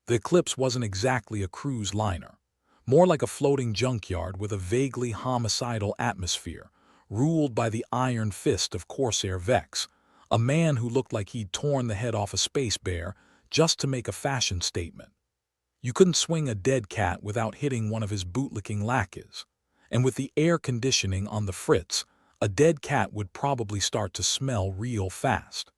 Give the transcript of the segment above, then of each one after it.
The Eclipse wasn't exactly a cruise liner, more like a floating junkyard with a vaguely homicidal atmosphere, ruled by the iron fist of Corsair Vex, a man who looked like he'd torn the head off a space bear just to make a fashion statement. You couldn't swing a dead cat without hitting one of his bootlicking lackeys, and with the air conditioning on the fritz, a dead cat would probably start to smell real fast.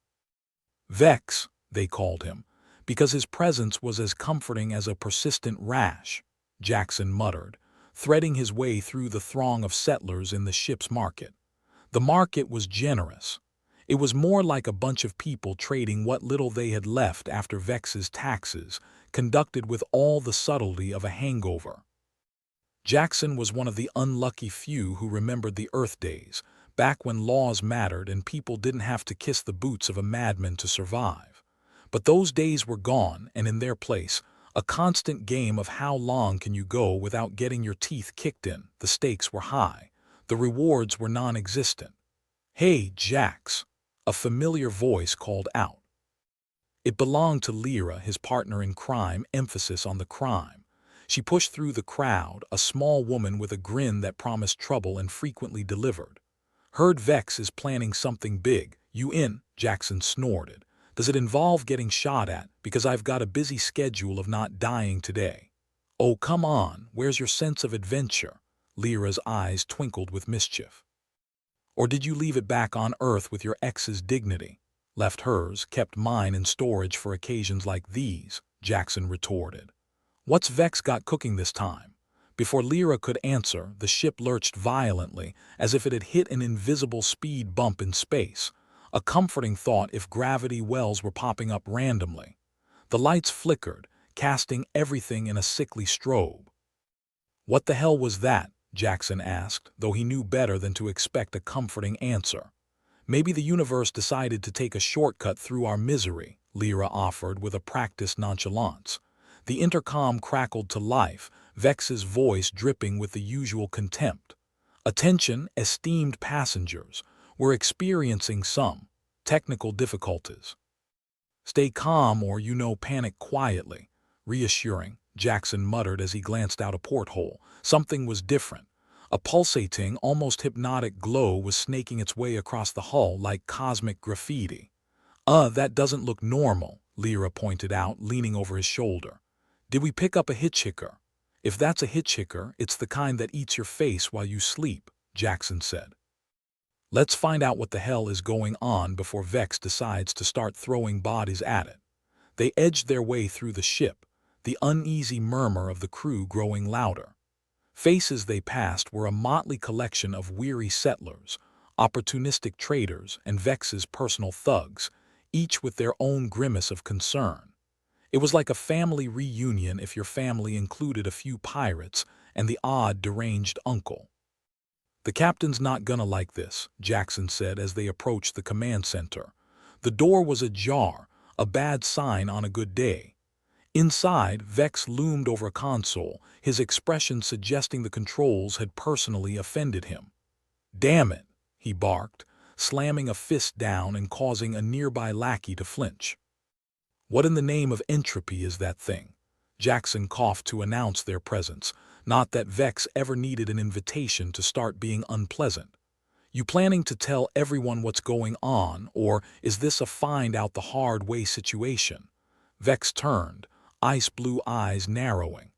Vex, they called him, because his presence was as comforting as a persistent rash, Jackson muttered, threading his way through the throng of settlers in the ship's market. The market was generous. It was more like a bunch of people trading what little they had left after Vex's taxes, conducted with all the subtlety of a hangover. Jackson was one of the unlucky few who remembered the Earth days, back when laws mattered and people didn't have to kiss the boots of a madman to survive. But those days were gone, and in their place, a constant game of how long can you go without getting your teeth kicked in. The stakes were high. The rewards were non-existent. "Hey, Jax," a familiar voice called out. It belonged to Lyra, his partner in crime, emphasis on the crime. She pushed through the crowd, a small woman with a grin that promised trouble and frequently delivered. "Heard Vex is planning something big. You in?" Jackson snorted. "Does it involve getting shot at? Because I've got a busy schedule of not dying today." "Oh, come on, where's your sense of adventure?" Lyra's eyes twinkled with mischief. "Or did you leave it back on Earth with your ex's dignity?" "Left hers, kept mine in storage for occasions like these," Jackson retorted. "What's Vex got cooking this time?" Before Lyra could answer, the ship lurched violently, as if it had hit an invisible speed bump in space, a comforting thought if gravity wells were popping up randomly. The lights flickered, casting everything in a sickly strobe. "What the hell was that?" Jackson asked, though he knew better than to expect a comforting answer. "Maybe the universe decided to take a shortcut through our misery," Lyra offered with a practiced nonchalance. The intercom crackled to life, Vex's voice dripping with the usual contempt. "Attention, esteemed passengers. We're experiencing some technical difficulties. Stay calm or, panic quietly." Reassuring, Jackson muttered as he glanced out a porthole. Something was different. A pulsating, almost hypnotic glow was snaking its way across the hull like cosmic graffiti. That doesn't look normal," Lyra pointed out, leaning over his shoulder. "Did we pick up a hitchhiker?" "If that's a hitchhiker, it's the kind that eats your face while you sleep," Jackson said. "Let's find out what the hell is going on before Vex decides to start throwing bodies at it." They edged their way through the ship, the uneasy murmur of the crew growing louder. Faces they passed were a motley collection of weary settlers, opportunistic traders, and Vex's personal thugs, each with their own grimace of concern. It was like a family reunion if your family included a few pirates and the odd deranged uncle. "The captain's not gonna like this," Jackson said as they approached the command center. The door was ajar, a bad sign on a good day. Inside, Vex loomed over a console, his expression suggesting the controls had personally offended him. "Damn it," he barked, slamming a fist down and causing a nearby lackey to flinch. "What in the name of entropy is that thing?" Jackson coughed to announce their presence, not that Vex ever needed an invitation to start being unpleasant. "You planning to tell everyone what's going on, or is this a find-out-the-hard-way situation?" Vex turned, ice blue eyes narrowing.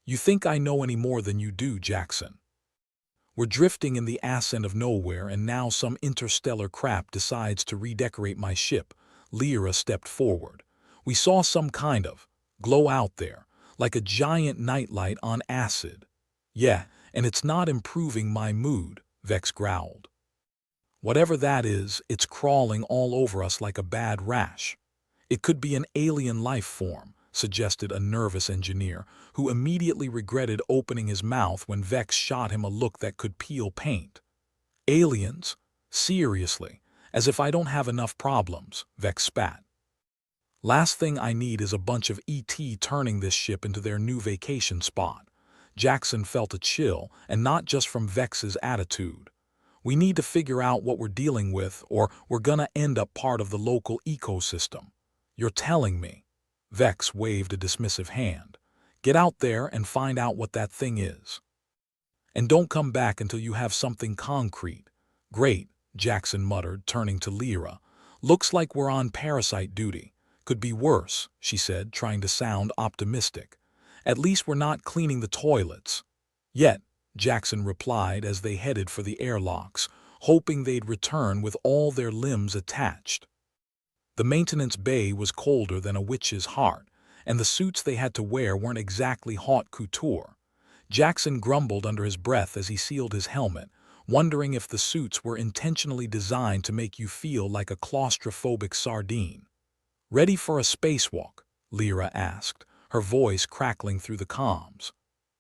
"You think I know any more than you do, Jackson? We're drifting in the ascent of nowhere, and now some interstellar crap decides to redecorate my ship." Lyra stepped forward. "We saw some kind of glow out there, like a giant nightlight on acid." "Yeah, and it's not improving my mood," Vex growled. "Whatever that is, it's crawling all over us like a bad rash." "It could be an alien life form," suggested a nervous engineer, who immediately regretted opening his mouth when Vex shot him a look that could peel paint. "Aliens? Seriously, as if I don't have enough problems," Vex spat. "Last thing I need is a bunch of ET turning this ship into their new vacation spot." Jackson felt a chill, and not just from Vex's attitude. "We need to figure out what we're dealing with, or we're gonna end up part of the local ecosystem." "You're telling me?" Vex waved a dismissive hand. Get out there and find out what that thing is. And don't come back until you have something concrete. Great, Jackson muttered, turning to Lyra. Looks like we're on Parasite duty. Could be worse, she said, trying to sound optimistic. At least we're not cleaning the toilets. Yet, Jackson replied as they headed for the airlocks, hoping they'd return with all their limbs attached. The maintenance bay was colder than a witch's heart, and the suits they had to wear weren't exactly haute couture. Jackson grumbled under his breath as he sealed his helmet, wondering if the suits were intentionally designed to make you feel like a claustrophobic sardine. Ready for a spacewalk? Lyra asked, her voice crackling through the comms.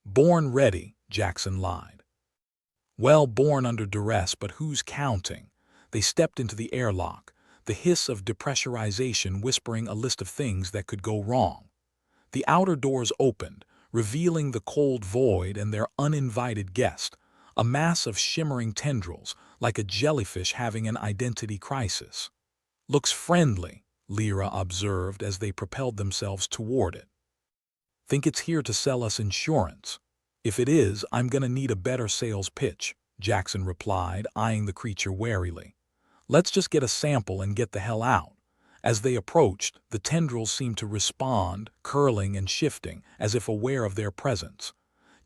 Born ready, Jackson lied. Well, born under duress, but who's counting? They stepped into the airlock, the hiss of depressurization whispering a list of things that could go wrong. The outer doors opened, revealing the cold void and their uninvited guest, a mass of shimmering tendrils, like a jellyfish having an identity crisis. Looks friendly, Lyra observed as they propelled themselves toward it. Think it's here to sell us insurance? If it is, I'm gonna need a better sales pitch, Jackson replied, eyeing the creature warily. Let's just get a sample and get the hell out. As they approached, the tendrils seemed to respond, curling and shifting, as if aware of their presence.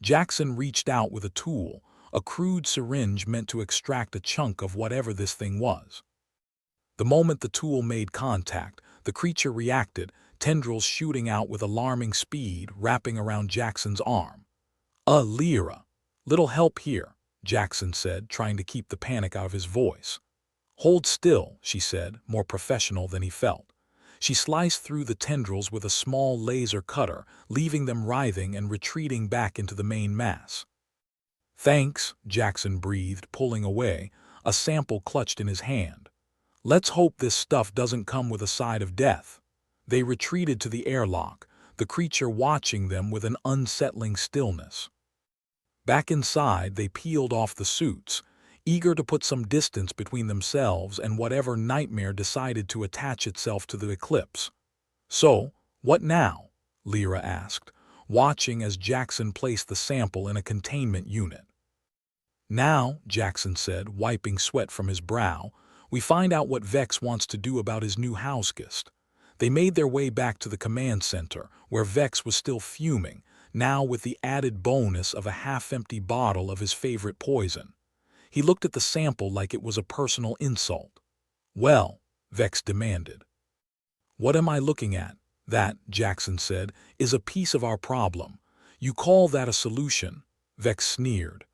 Jackson reached out with a tool, a crude syringe meant to extract a chunk of whatever this thing was. The moment the tool made contact, the creature reacted, tendrils shooting out with alarming speed, wrapping around Jackson's arm. Lyra. Little help here, Jackson said, trying to keep the panic out of his voice. Hold still, she said, more professional than he felt. She sliced through the tendrils with a small laser cutter, leaving them writhing and retreating back into the main mass. Thanks, Jackson breathed, pulling away, a sample clutched in his hand. Let's hope this stuff doesn't come with a side of death. They retreated to the airlock, the creature watching them with an unsettling stillness. Back inside, they peeled off the suits, eager to put some distance between themselves and whatever nightmare decided to attach itself to the eclipse. So, what now? Lyra asked, watching as Jackson placed the sample in a containment unit. Now, Jackson said, wiping sweat from his brow, we find out what Vex wants to do about his new houseguest. They made their way back to the command center, where Vex was still fuming, now with the added bonus of a half-empty bottle of his favorite poison. He looked at the sample like it was a personal insult. Well, Vex demanded. What am I looking at? That, Jackson said, is a piece of our problem. You call that a solution? Vex sneered.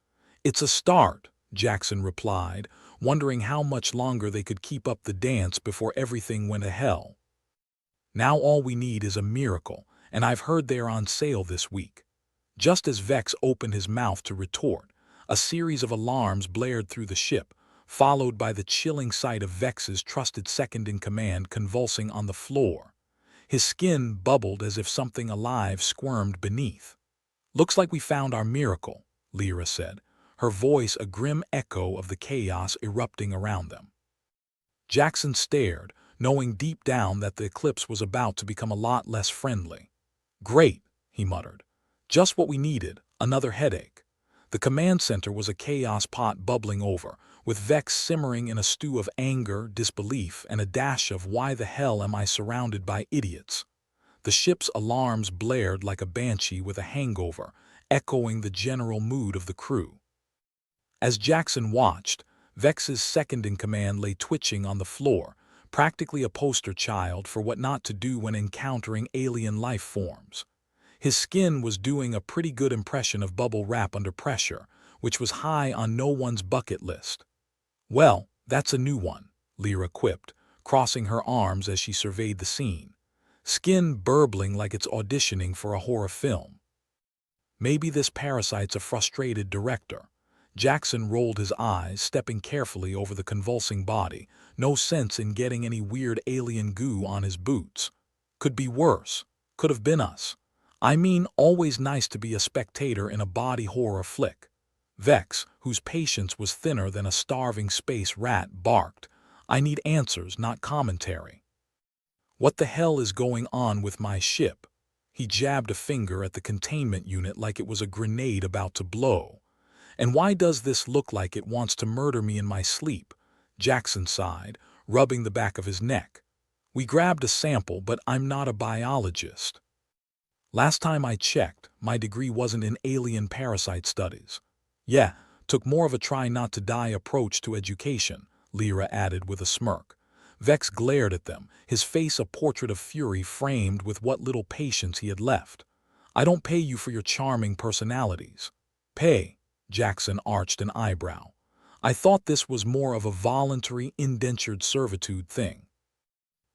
It's a start, Jackson replied, wondering how much longer they could keep up the dance before everything went to hell. Now all we need is a miracle, and I've heard they're on sale this week. Just as Vex opened his mouth to retort, a series of alarms blared through the ship, followed by the chilling sight of Vex's trusted second-in-command convulsing on the floor. His skin bubbled as if something alive squirmed beneath. Looks like we found our miracle, Lyra said, her voice a grim echo of the chaos erupting around them. Jackson stared, knowing deep down that the eclipse was about to become a lot less friendly. Great, he muttered. Just what we needed, another headache. The command center was a chaos pot bubbling over, with Vex simmering in a stew of anger, disbelief, and a dash of why the hell am I surrounded by idiots. The ship's alarms blared like a banshee with a hangover, echoing the general mood of the crew. As Jackson watched, Vex's second-in-command lay twitching on the floor, practically a poster child for what not to do when encountering alien life forms. His skin was doing a pretty good impression of bubble wrap under pressure, which was high on no one's bucket list. Well, that's a new one, Lyra quipped, crossing her arms as she surveyed the scene. Skin burbling like it's auditioning for a horror film. Maybe this parasite's a frustrated director. Jackson rolled his eyes, stepping carefully over the convulsing body, no sense in getting any weird alien goo on his boots. Could be worse. Could have been us. I mean, always nice to be a spectator in a body horror flick. Vex, whose patience was thinner than a starving space rat, barked, I need answers, not commentary. What the hell is going on with my ship? He jabbed a finger at the containment unit like it was a grenade about to blow. And why does this look like it wants to murder me in my sleep? Jackson sighed, rubbing the back of his neck. We grabbed a sample, but I'm not a biologist. Last time I checked, my degree wasn't in alien parasite studies. Yeah, took more of a try not to die approach to education, Lyra added with a smirk. Vex glared at them, his face a portrait of fury framed with what little patience he had left. I don't pay you for your charming personalities. Pay? Jackson arched an eyebrow. I thought this was more of a voluntary indentured servitude thing.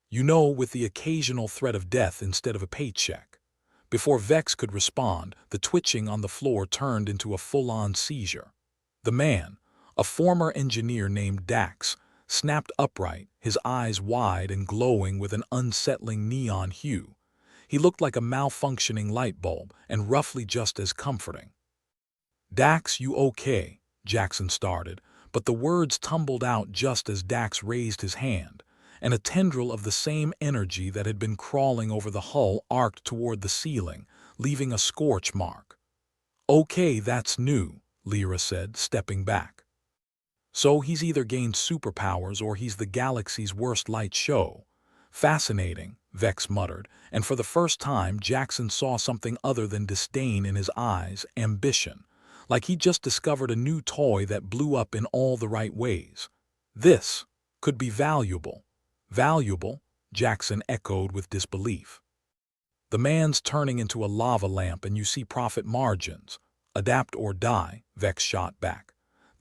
You know, with the occasional threat of death instead of a paycheck. Before Vex could respond, the twitching on the floor turned into a full-on seizure. The man, a former engineer named Dax, snapped upright, his eyes wide and glowing with an unsettling neon hue. He looked like a malfunctioning light bulb and roughly just as comforting. Dax, you okay? Jackson started, but the words tumbled out just as Dax raised his hand, and a tendril of the same energy that had been crawling over the hull arced toward the ceiling, leaving a scorch mark. Okay, that's new, Lyra said, stepping back. So he's either gained superpowers or he's the galaxy's worst light show. Fascinating, Vex muttered, and for the first time Jackson saw something other than disdain in his eyes, ambition. Like he just discovered a new toy that blew up in all the right ways. This could be valuable. Valuable? Jackson echoed with disbelief. The man's turning into a lava lamp and you see profit margins. Adapt or die, Vex shot back.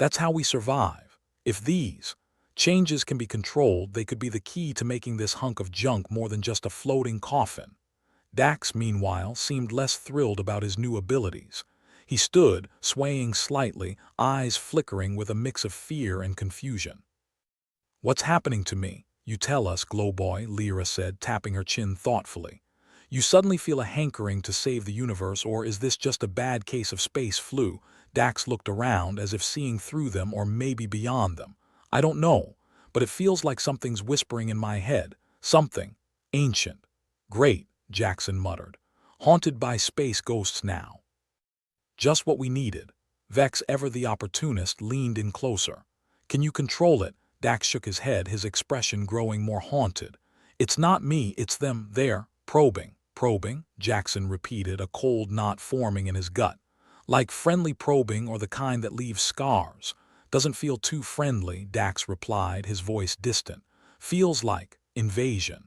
That's how we survive. If these changes can be controlled, they could be the key to making this hunk of junk more than just a floating coffin. Dax, meanwhile, seemed less thrilled about his new abilities. He stood, swaying slightly, eyes flickering with a mix of fear and confusion. What's happening to me? You tell us, Glowboy, Lyra said, tapping her chin thoughtfully. You suddenly feel a hankering to save the universe, or is this just a bad case of space flu? Dax looked around as if seeing through them or maybe beyond them. I don't know, but it feels like something's whispering in my head. Something ancient. Great, Jackson muttered. Haunted by space ghosts now. Just what we needed. Vex, ever the opportunist, leaned in closer. Can you control it? Dax shook his head, his expression growing more haunted. It's not me, it's them, there, probing. Probing? Jackson repeated, a cold knot forming in his gut. Like friendly probing or the kind that leaves scars. Doesn't feel too friendly, Dax replied, his voice distant. Feels like invasion.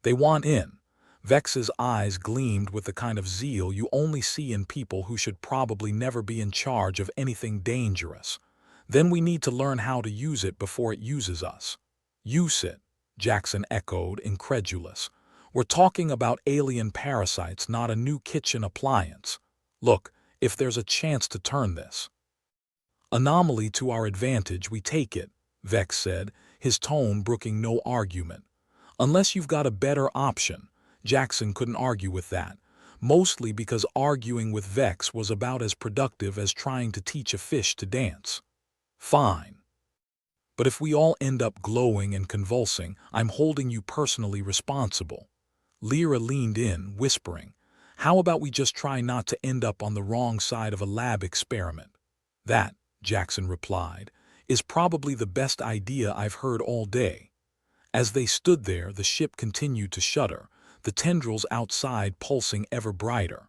They want in. Vex's eyes gleamed with the kind of zeal you only see in people who should probably never be in charge of anything dangerous. Then we need to learn how to use it before it uses us. Use it, Jackson echoed, incredulous. We're talking about alien parasites, not a new kitchen appliance. Look, if there's a chance to turn this anomaly to our advantage, we take it, Vex said, his tone brooking no argument. Unless you've got a better option. Jackson couldn't argue with that, mostly because arguing with Vex was about as productive as trying to teach a fish to dance. Fine. But if we all end up glowing and convulsing, I'm holding you personally responsible. Lyra leaned in, whispering, how about we just try not to end up on the wrong side of a lab experiment? That, Jackson replied, is probably the best idea I've heard all day. As they stood there, the ship continued to shudder, the tendrils outside pulsing ever brighter.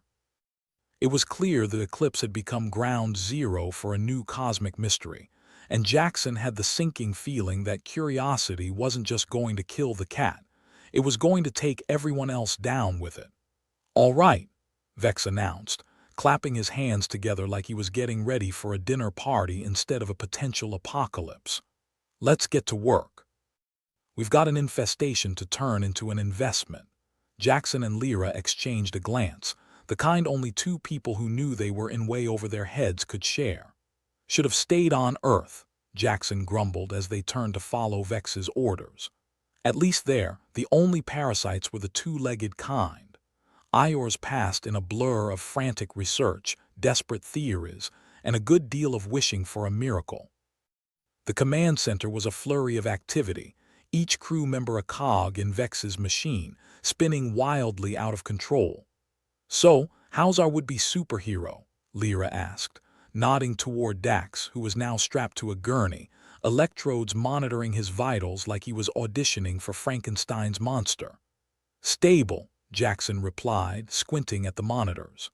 It was clear the eclipse had become ground zero for a new cosmic mystery, and Jackson had the sinking feeling that curiosity wasn't just going to kill the cat, it was going to take everyone else down with it. All right, Vex announced, clapping his hands together like he was getting ready for a dinner party instead of a potential apocalypse. Let's get to work. We've got an infestation to turn into an investment. Jackson and Lyra exchanged a glance, the kind only two people who knew they were in way over their heads could share. Should have stayed on Earth, Jackson grumbled as they turned to follow Vex's orders. At least there, the only parasites were the two-legged kind. Hours passed in a blur of frantic research, desperate theories, and a good deal of wishing for a miracle. The command center was a flurry of activity. each crew member a cog in Vex's machine, spinning wildly out of control. "So, how's our would-be superhero?" Lyra asked, nodding toward Dax, who was now strapped to a gurney, electrodes monitoring his vitals like he was auditioning for Frankenstein's monster. "Stable," Jackson replied, squinting at the monitors.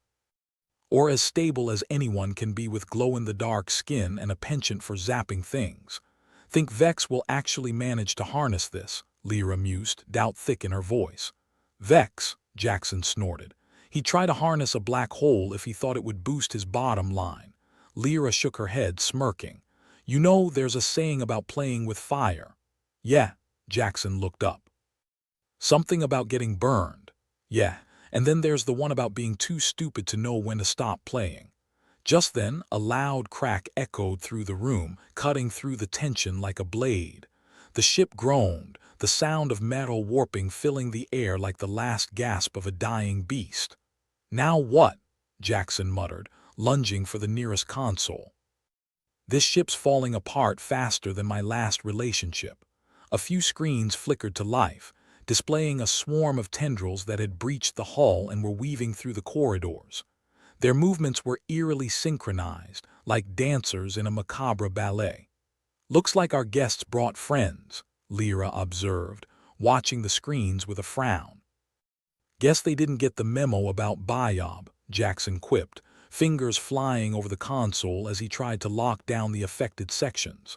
"Or as stable as anyone can be with glow-in-the-dark skin and a penchant for zapping things. Think Vex will actually manage to harness this?" Lyra mused, doubt thick in her voice. "Vex," Jackson snorted. "He'd try to harness a black hole if he thought it would boost his bottom line." Lyra shook her head, smirking. "You know, there's a saying about playing with fire." "Yeah," Jackson looked up. "Something about getting burned." "Yeah, and then there's the one about being too stupid to know when to stop playing." Just then, a loud crack echoed through the room, cutting through the tension like a blade. The ship groaned, the sound of metal warping filling the air like the last gasp of a dying beast. "Now what?" Jackson muttered, lunging for the nearest console. "This ship's falling apart faster than my last relationship." A few screens flickered to life, displaying a swarm of tendrils that had breached the hull and were weaving through the corridors. Their movements were eerily synchronized, like dancers in a macabre ballet. "Looks like our guests brought friends," Lyra observed, watching the screens with a frown. "Guess they didn't get the memo about Biob," Jackson quipped, fingers flying over the console as he tried to lock down the affected sections.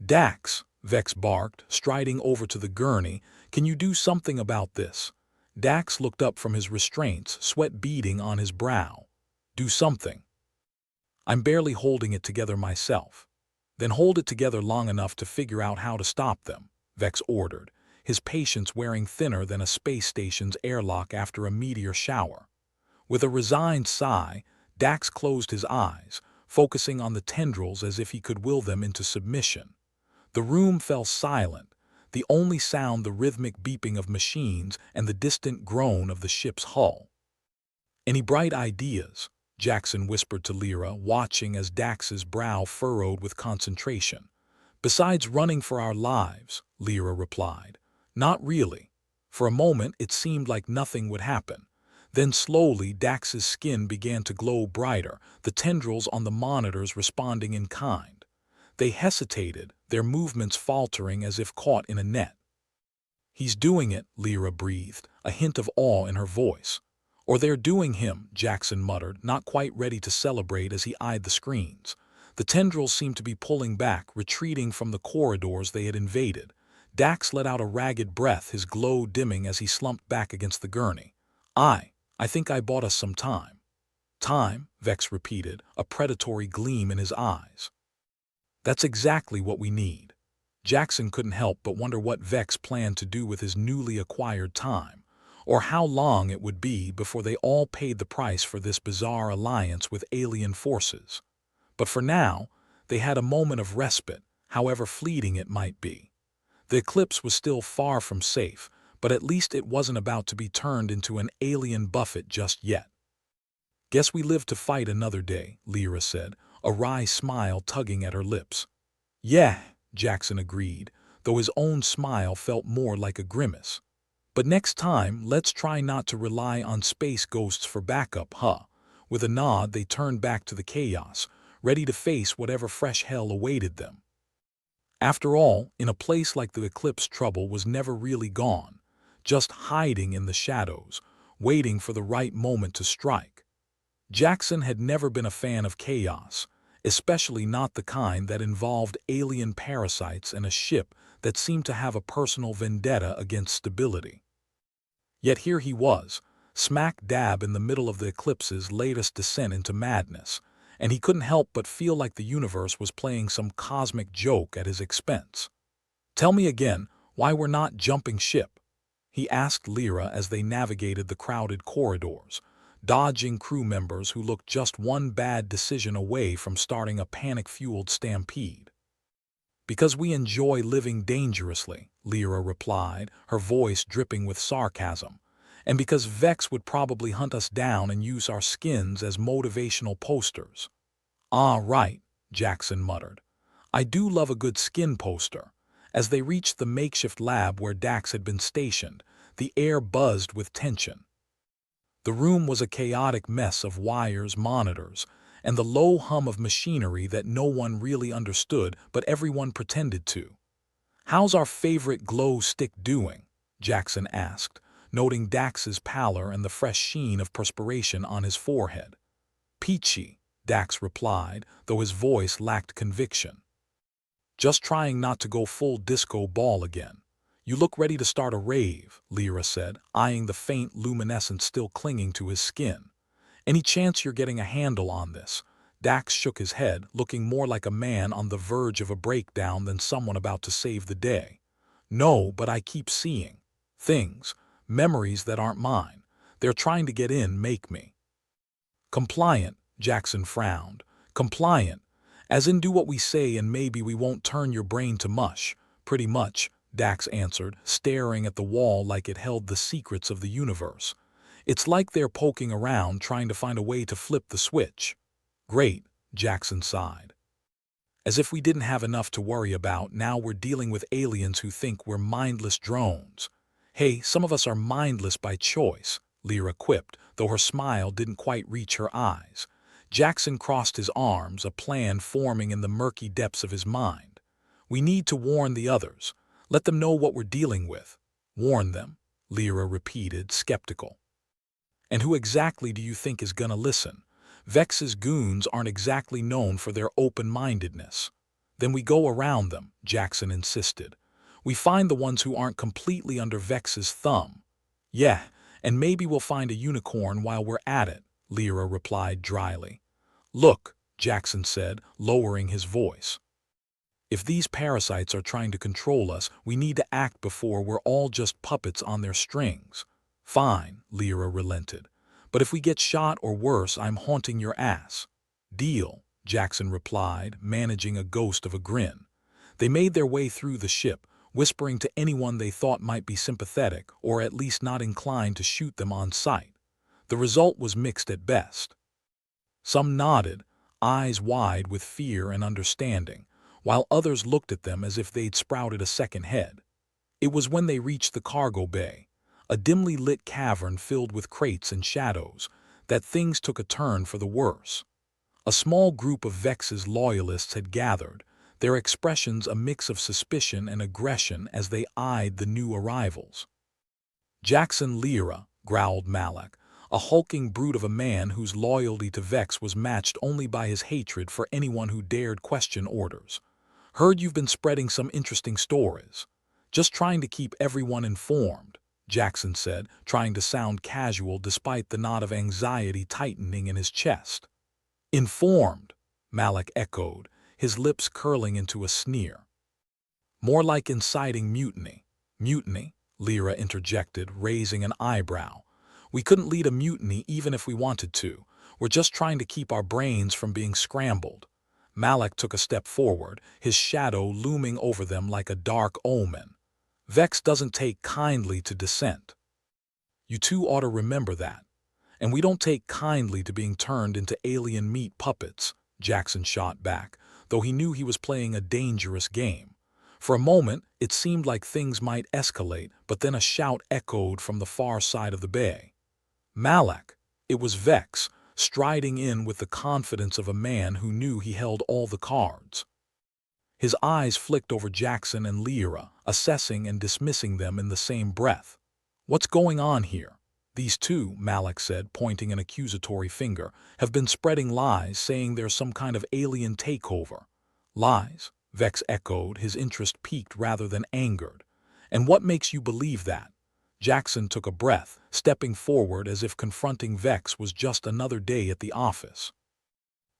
"Dax," Vex barked, striding over to the gurney, "can you do something about this?" Dax looked up from his restraints, sweat beading on his brow. "Do something. I'm barely holding it together myself." "Then hold it together long enough to figure out how to stop them," Vex ordered, his patience wearing thinner than a space station's airlock after a meteor shower. With a resigned sigh, Dax closed his eyes, focusing on the tendrils as if he could will them into submission. The room fell silent, the only sound the rhythmic beeping of machines and the distant groan of the ship's hull. "Any bright ideas?" Jackson whispered to Lyra, watching as Dax's brow furrowed with concentration. "Besides running for our lives," Lyra replied. "Not really." For a moment it seemed like nothing would happen. Then slowly Dax's skin began to glow brighter, the tendrils on the monitors responding in kind. They hesitated, their movements faltering as if caught in a net. "He's doing it," Lyra breathed, a hint of awe in her voice. "Or they're doing him," Jackson muttered, not quite ready to celebrate as he eyed the screens. The tendrils seemed to be pulling back, retreating from the corridors they had invaded. Dax let out a ragged breath, his glow dimming as he slumped back against the gurney. I think I bought us some time." "Time," Vex repeated, a predatory gleam in his eyes. "That's exactly what we need." Jackson couldn't help but wonder what Vex planned to do with his newly acquired time, or how long it would be before they all paid the price for this bizarre alliance with alien forces. But for now, they had a moment of respite, however fleeting it might be. The eclipse was still far from safe, but at least it wasn't about to be turned into an alien buffet just yet. "Guess we live to fight another day," Lyra said, a wry smile tugging at her lips. "Yeah," Jackson agreed, though his own smile felt more like a grimace. "But next time, let's try not to rely on space ghosts for backup, huh?" With a nod, they turned back to the chaos, ready to face whatever fresh hell awaited them. After all, in a place like the eclipse, trouble was never really gone, just hiding in the shadows, waiting for the right moment to strike. Jackson had never been a fan of chaos, especially not the kind that involved alien parasites and a ship that seemed to have a personal vendetta against stability. Yet here he was, smack dab in the middle of the eclipse's latest descent into madness, and he couldn't help but feel like the universe was playing some cosmic joke at his expense. "Tell me again why we're not jumping ship," he asked Lyra as they navigated the crowded corridors, dodging crew members who looked just one bad decision away from starting a panic-fueled stampede. "Because we enjoy living dangerously," Lyra replied, her voice dripping with sarcasm. "And because Vex would probably hunt us down and use our skins as motivational posters." "Ah, right," Jackson muttered. "I do love a good skin poster. As they reached the makeshift lab where Dax had been stationed, the air buzzed with tension. The room was a chaotic mess of wires, monitors, and the low hum of machinery that no one really understood but everyone pretended to. "How's our favorite glow stick doing?" Jackson asked, noting Dax's pallor and the fresh sheen of perspiration on his forehead. "Peachy," Dax replied, though his voice lacked conviction. "Just trying not to go full disco ball again." "You look ready to start a rave," Lyra said, eyeing the faint luminescence still clinging to his skin. "Any chance you're getting a handle on this?" Dax shook his head, looking more like a man on the verge of a breakdown than someone about to save the day. "No, but I keep seeing things, memories that aren't mine. They're trying to get in, make me." "Compliant," Jackson frowned. "Compliant, as in do what we say and maybe we won't turn your brain to mush." "Pretty much," Dax answered, staring at the wall like it held the secrets of the universe. "It's like they're poking around trying to find a way to flip the switch." "Great," Jackson sighed. "As if we didn't have enough to worry about, now we're dealing with aliens who think we're mindless drones." "Hey, some of us are mindless by choice," Lyra quipped, though her smile didn't quite reach her eyes. Jackson crossed his arms, a plan forming in the murky depths of his mind. "We need to warn the others. Let them know what we're dealing with." "Warn them," Lyra repeated, skeptical. "And who exactly do you think is gonna listen? Vex's goons aren't exactly known for their open-mindedness." "Then we go around them," Jackson insisted. "We find the ones who aren't completely under Vex's thumb." "Yeah, and maybe we'll find a unicorn while we're at it," Lyra replied dryly. "Look," Jackson said, lowering his voice. "If these parasites are trying to control us, we need to act before we're all just puppets on their strings." "Fine," Lyra relented. "But if we get shot or worse, I'm haunting your ass." "Deal," Jackson replied, managing a ghost of a grin. They made their way through the ship, whispering to anyone they thought might be sympathetic or at least not inclined to shoot them on sight. The result was mixed at best. Some nodded, eyes wide with fear and understanding, while others looked at them as if they'd sprouted a second head. It was when they reached the cargo bay, a dimly lit cavern filled with crates and shadows, that things took a turn for the worse. A small group of Vex's loyalists had gathered, their expressions a mix of suspicion and aggression as they eyed the new arrivals. "Jackson Lyra," growled Malak, a hulking brute of a man whose loyalty to Vex was matched only by his hatred for anyone who dared question orders. "Heard you've been spreading some interesting stories." "Just trying to keep everyone informed," Jackson said, trying to sound casual despite the knot of anxiety tightening in his chest. "Informed," Malak echoed, his lips curling into a sneer. "More like inciting mutiny." "Mutiny?" Lyra interjected, raising an eyebrow. "We couldn't lead a mutiny even if we wanted to. We're just trying to keep our brains from being scrambled." Malak took a step forward, his shadow looming over them like a dark omen. "Vex doesn't take kindly to dissent. You two ought to remember that. And we don't take kindly to being turned into alien meat puppets," Jackson shot back, though he knew he was playing a dangerous game. For a moment, it seemed like things might escalate, but then a shout echoed from the far side of the bay. "Malak!" It was Vex, striding in with the confidence of a man who knew he held all the cards. His eyes flicked over Jackson and Lyra, assessing and dismissing them in the same breath. "What's going on here?" "These two," Malak said, pointing an accusatory finger, "have been spreading lies saying there's some kind of alien takeover." "Lies?" Vex echoed, his interest piqued rather than angered. "And what makes you believe that?" Jackson took a breath, stepping forward as if confronting Vex was just another day at the office.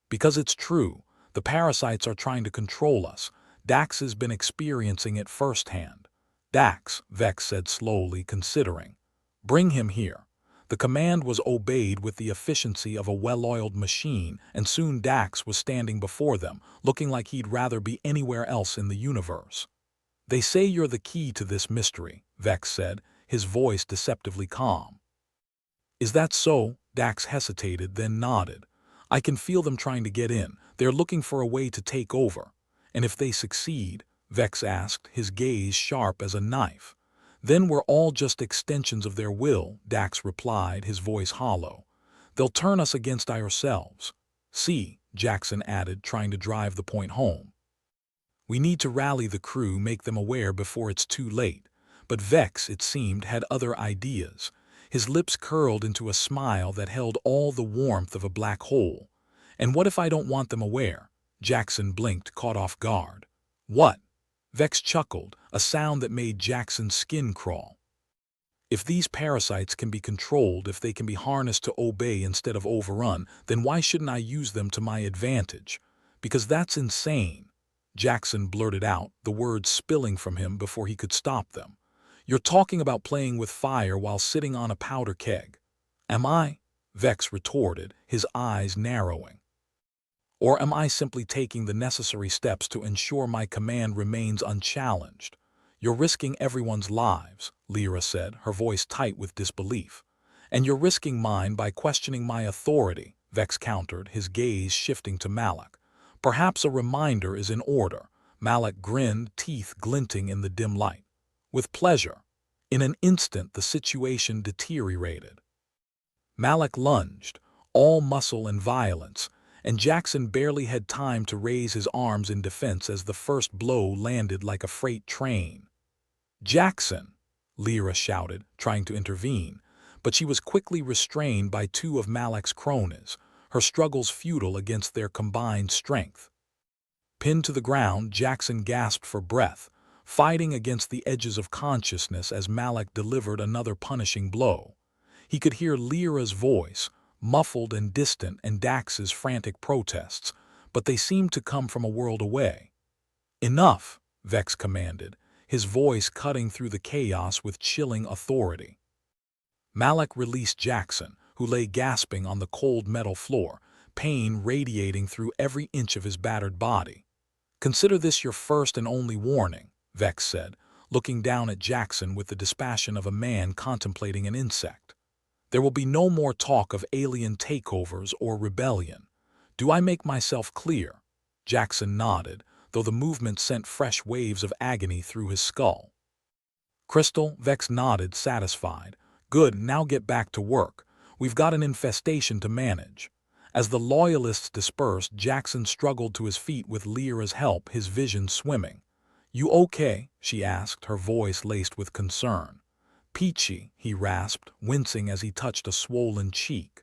"Because it's true. The parasites are trying to control us. Dax has been experiencing it firsthand." "Dax," Vex said slowly, considering. "Bring him here." The command was obeyed with the efficiency of a well-oiled machine, and soon Dax was standing before them, looking like he'd rather be anywhere else in the universe. "They say you're the key to this mystery," Vex said, his voice deceptively calm. "Is that so?" Dax hesitated, then nodded. "I can feel them trying to get in. They're looking for a way to take over. And if they succeed, Vex asked, his gaze sharp as a knife. Then we're all just extensions of their will, Dax replied, his voice hollow. They'll turn us against ourselves. See, Jackson added, trying to drive the point home. We need to rally the crew, make them aware before it's too late. But Vex, it seemed, had other ideas. His lips curled into a smile that held all the warmth of a black hole. And what if I don't want them aware? Jackson blinked, caught off guard. What? Vex chuckled, a sound that made Jackson's skin crawl. If these parasites can be controlled, if they can be harnessed to obey instead of overrun, then why shouldn't I use them to my advantage? Because that's insane. Jackson blurted out, the words spilling from him before he could stop them. You're talking about playing with fire while sitting on a powder keg. Am I? Vex retorted, his eyes narrowing. Or am I simply taking the necessary steps to ensure my command remains unchallenged? You're risking everyone's lives, Lyra said, her voice tight with disbelief. And you're risking mine by questioning my authority, Vex countered, his gaze shifting to Malak. Perhaps a reminder is in order. Malak grinned, teeth glinting in the dim light. With pleasure. In an instant, the situation deteriorated. Malak lunged, all muscle and violence, and Jackson barely had time to raise his arms in defense as the first blow landed like a freight train. Jackson! Lyra shouted, trying to intervene, but she was quickly restrained by two of Malak's cronies, her struggles futile against their combined strength. Pinned to the ground, Jackson gasped for breath, fighting against the edges of consciousness as Malak delivered another punishing blow. He could hear Lyra's voice, muffled and distant, and Dax's frantic protests, but they seemed to come from a world away. Enough, Vex commanded, his voice cutting through the chaos with chilling authority. Malak released Jackson, who lay gasping on the cold metal floor, pain radiating through every inch of his battered body. Consider this your first and only warning, Vex said, looking down at Jackson with the dispassion of a man contemplating an insect. There will be no more talk of alien takeovers or rebellion. Do I make myself clear? Jackson nodded, though the movement sent fresh waves of agony through his skull. Crystal, Vex nodded, satisfied. Good, now get back to work. We've got an infestation to manage. As the Loyalists dispersed, Jackson struggled to his feet with Lyra's help, his vision swimming. You okay? She asked, her voice laced with concern. Peachy, he rasped, wincing as he touched a swollen cheek.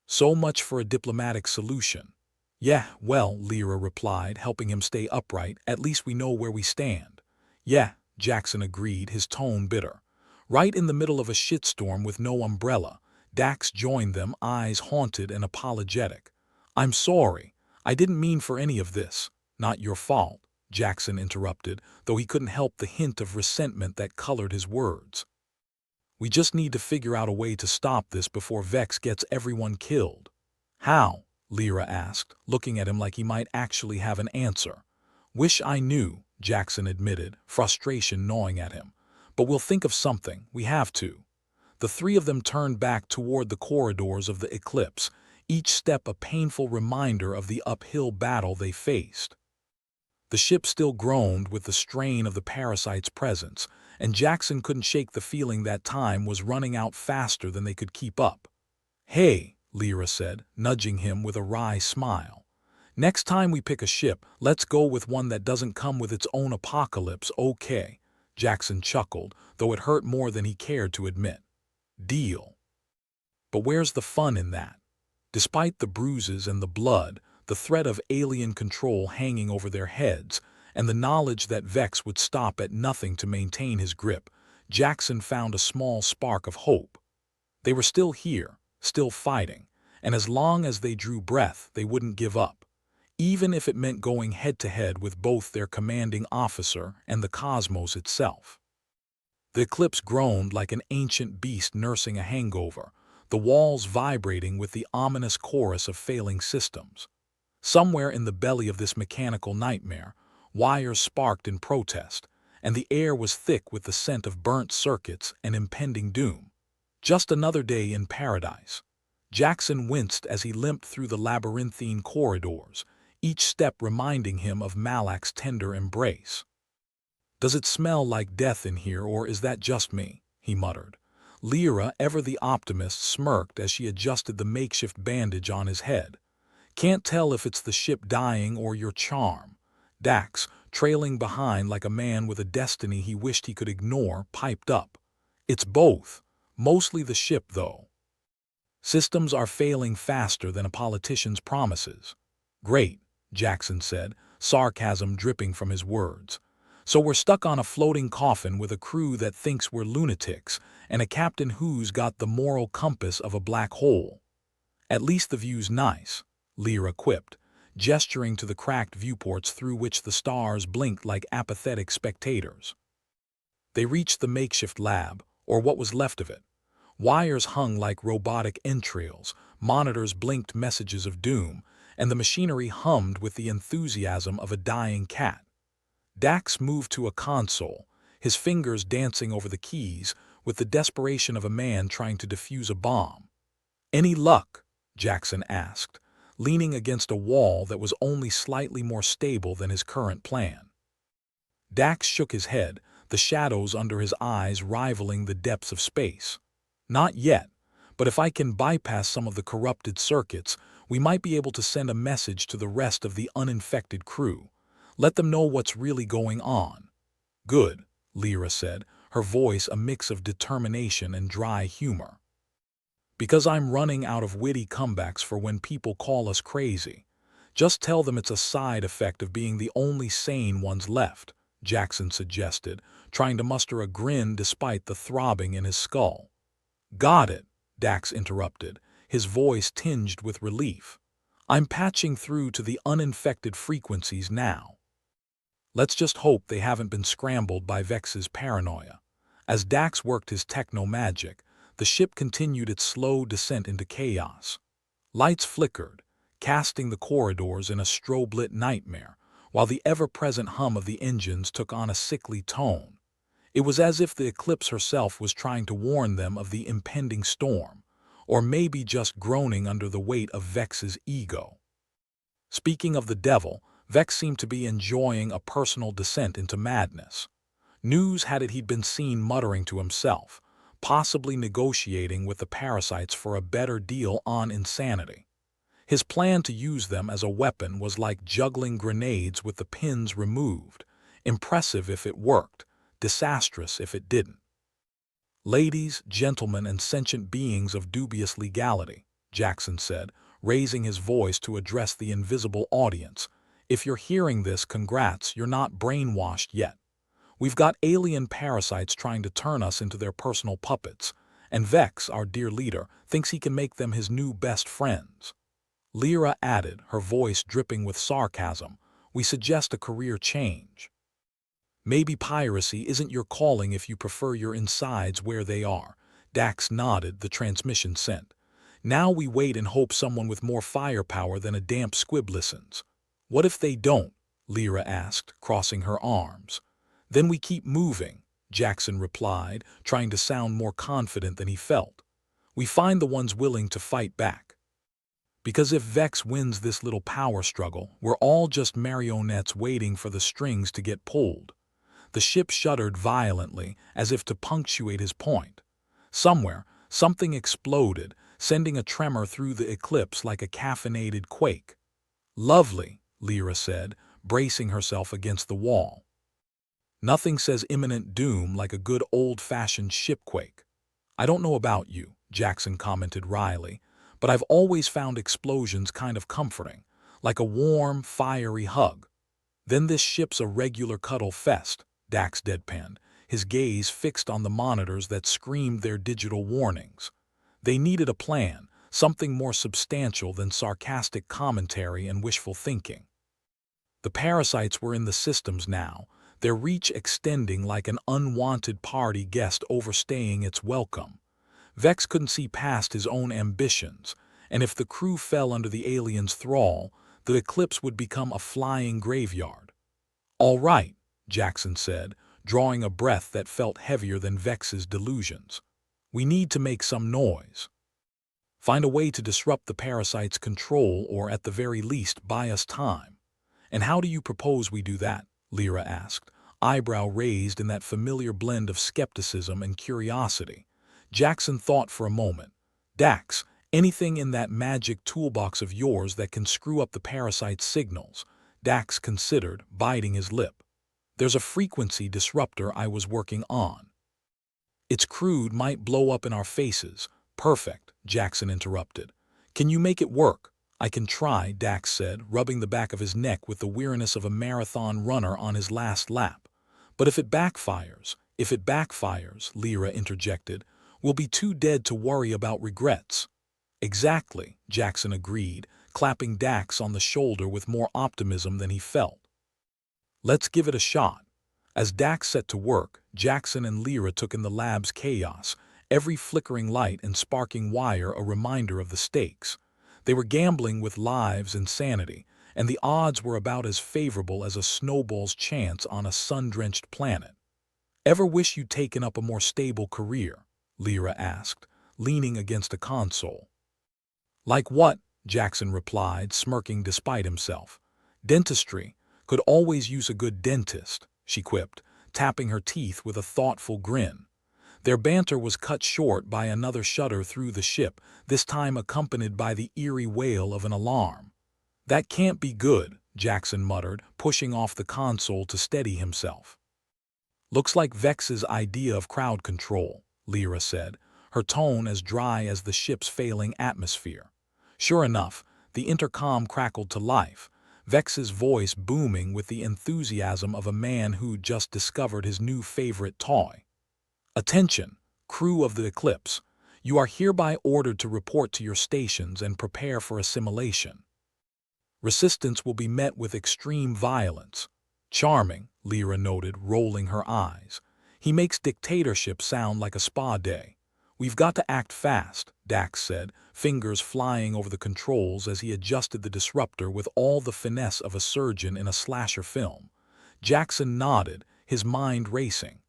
So much for a diplomatic solution. Yeah, well, Lyra replied, helping him stay upright. At least we know where we stand. Yeah, Jackson agreed, his tone bitter. Right in the middle of a shitstorm with no umbrella, Dax joined them, eyes haunted and apologetic. I'm sorry. I didn't mean for any of this. Not your fault, Jackson interrupted, though he couldn't help the hint of resentment that colored his words. We just need to figure out a way to stop this before Vex gets everyone killed. How? Lyra asked, looking at him like he might actually have an answer. Wish I knew, Jackson admitted, frustration gnawing at him. But we'll think of something, we have to. The three of them turned back toward the corridors of the Eclipse, each step a painful reminder of the uphill battle they faced. The ship still groaned with the strain of the parasite's presence, and Jackson couldn't shake the feeling that time was running out faster than they could keep up. Hey, Lyra said, nudging him with a wry smile. Next time we pick a ship, let's go with one that doesn't come with its own apocalypse, okay? Jackson chuckled, though it hurt more than he cared to admit. Deal. But where's the fun in that? Despite the bruises and the blood, the threat of alien control hanging over their heads, and the knowledge that Vex would stop at nothing to maintain his grip, Jackson found a small spark of hope. They were still here, still fighting, and as long as they drew breath, they wouldn't give up, even if it meant going head-to-head with both their commanding officer and the cosmos itself. The Eclipse groaned like an ancient beast nursing a hangover, the walls vibrating with the ominous chorus of failing systems. Somewhere in the belly of this mechanical nightmare, wires sparked in protest, and the air was thick with the scent of burnt circuits and impending doom. Just another day in paradise. Jackson winced as he limped through the labyrinthine corridors, each step reminding him of Malak's tender embrace. "Does it smell like death in here, or is that just me?" he muttered. Lyra, ever the optimist, smirked as she adjusted the makeshift bandage on his head. "Can't tell if it's the ship dying or your charm." Dax, trailing behind like a man with a destiny he wished he could ignore, piped up. "It's both. Mostly the ship, though. Systems are failing faster than a politician's promises." "Great," Jackson said, sarcasm dripping from his words. "So we're stuck on a floating coffin with a crew that thinks we're lunatics and a captain who's got the moral compass of a black hole." "At least the view's nice," Lyra quipped, gesturing to the cracked viewports through which the stars blinked like apathetic spectators. They reached the makeshift lab, or what was left of it. Wires hung like robotic entrails, monitors blinked messages of doom, and the machinery hummed with the enthusiasm of a dying cat. Dax moved to a console, his fingers dancing over the keys with the desperation of a man trying to defuse a bomb. "Any luck?" Jackson asked, leaning against a wall that was only slightly more stable than his current plan. Dax shook his head, the shadows under his eyes rivaling the depths of space. "Not yet, but if I can bypass some of the corrupted circuits, we might be able to send a message to the rest of the uninfected crew. Let them know what's really going on." "Good," Lyra said, her voice a mix of determination and dry humor. "Because I'm running out of witty comebacks for when people call us crazy. Just tell them it's a side effect of being the only sane ones left," Jackson suggested, trying to muster a grin despite the throbbing in his skull. "Got it," Dax interrupted, his voice tinged with relief. "I'm patching through to the uninfected frequencies now. Let's just hope they haven't been scrambled by Vex's paranoia." As Dax worked his techno-magic, the ship continued its slow descent into chaos. Lights flickered, casting the corridors in a strobe-lit nightmare, while the ever-present hum of the engines took on a sickly tone. It was as if the Eclipse herself was trying to warn them of the impending storm, or maybe just groaning under the weight of Vex's ego. Speaking of the devil, Vex seemed to be enjoying a personal descent into madness. News had it he'd been seen muttering to himself, possibly negotiating with the parasites for a better deal on insanity. His plan to use them as a weapon was like juggling grenades with the pins removed, impressive if it worked, disastrous if it didn't. "Ladies, gentlemen, and sentient beings of dubious legality," Jackson said, raising his voice to address the invisible audience. "If you're hearing this, congrats, you're not brainwashed yet. We've got alien parasites trying to turn us into their personal puppets, and Vex, our dear leader, thinks he can make them his new best friends." Lyra added, her voice dripping with sarcasm, "We suggest a career change. Maybe piracy isn't your calling if you prefer your insides where they are." Dax nodded, the transmission sent. "Now we wait and hope someone with more firepower than a damp squib listens." "What if they don't?" Lyra asked, crossing her arms. "Then we keep moving," Jackson replied, trying to sound more confident than he felt. "We find the ones willing to fight back. Because if Vex wins this little power struggle, we're all just marionettes waiting for the strings to get pulled." The ship shuddered violently, as if to punctuate his point. Somewhere, something exploded, sending a tremor through the Eclipse like a caffeinated quake. "Lovely," Lyra said, bracing herself against the wall. "Nothing says imminent doom like a good old-fashioned shipquake." "I don't know about you," Jackson commented wryly, "but I've always found explosions kind of comforting, like a warm, fiery hug." "Then this ship's a regular cuddle fest," Dax deadpanned, his gaze fixed on the monitors that screamed their digital warnings. They needed a plan, something more substantial than sarcastic commentary and wishful thinking. The parasites were in the systems now, their reach extending like an unwanted party guest overstaying its welcome. Vex couldn't see past his own ambitions, and if the crew fell under the aliens' thrall, the Eclipse would become a flying graveyard. "All right," Jackson said, drawing a breath that felt heavier than Vex's delusions. "We need to make some noise. Find a way to disrupt the parasite's control, or at the very least buy us time." "And how do you propose we do that?" Lyra asked, eyebrow raised in that familiar blend of skepticism and curiosity. Jackson thought for a moment. Dax, anything in that magic toolbox of yours that can screw up the parasite's signals? Dax considered, biting his lip. There's a frequency disruptor I was working on. It's crude, might blow up in our faces. Perfect, Jackson interrupted. Can you make it work? I can try, Dax said, rubbing the back of his neck with the weariness of a marathon runner on his last lap. But if it backfires, Lyra interjected, we'll be too dead to worry about regrets. Exactly, Jackson agreed, clapping Dax on the shoulder with more optimism than he felt. Let's give it a shot. As Dax set to work, Jackson and Lyra took in the lab's chaos, every flickering light and sparking wire a reminder of the stakes. They were gambling with lives and sanity, and the odds were about as favorable as a snowball's chance on a sun-drenched planet. Ever wish you'd taken up a more stable career? Lyra asked, leaning against a console. Like what? Jackson replied, smirking despite himself. Dentistry. Could always use a good dentist, she quipped, tapping her teeth with a thoughtful grin. Their banter was cut short by another shudder through the ship, this time accompanied by the eerie wail of an alarm. That can't be good, Jackson muttered, pushing off the console to steady himself. Looks like Vex's idea of crowd control, Lyra said, her tone as dry as the ship's failing atmosphere. Sure enough, the intercom crackled to life, Vex's voice booming with the enthusiasm of a man who'd just discovered his new favorite toy. Attention, crew of the Eclipse. You are hereby ordered to report to your stations and prepare for assimilation. Resistance will be met with extreme violence. Charming, Lyra noted, rolling her eyes. He makes dictatorship sound like a spa day. We've got to act fast, Dax said, fingers flying over the controls as he adjusted the disruptor with all the finesse of a surgeon in a slasher film. Jackson nodded, his mind racing.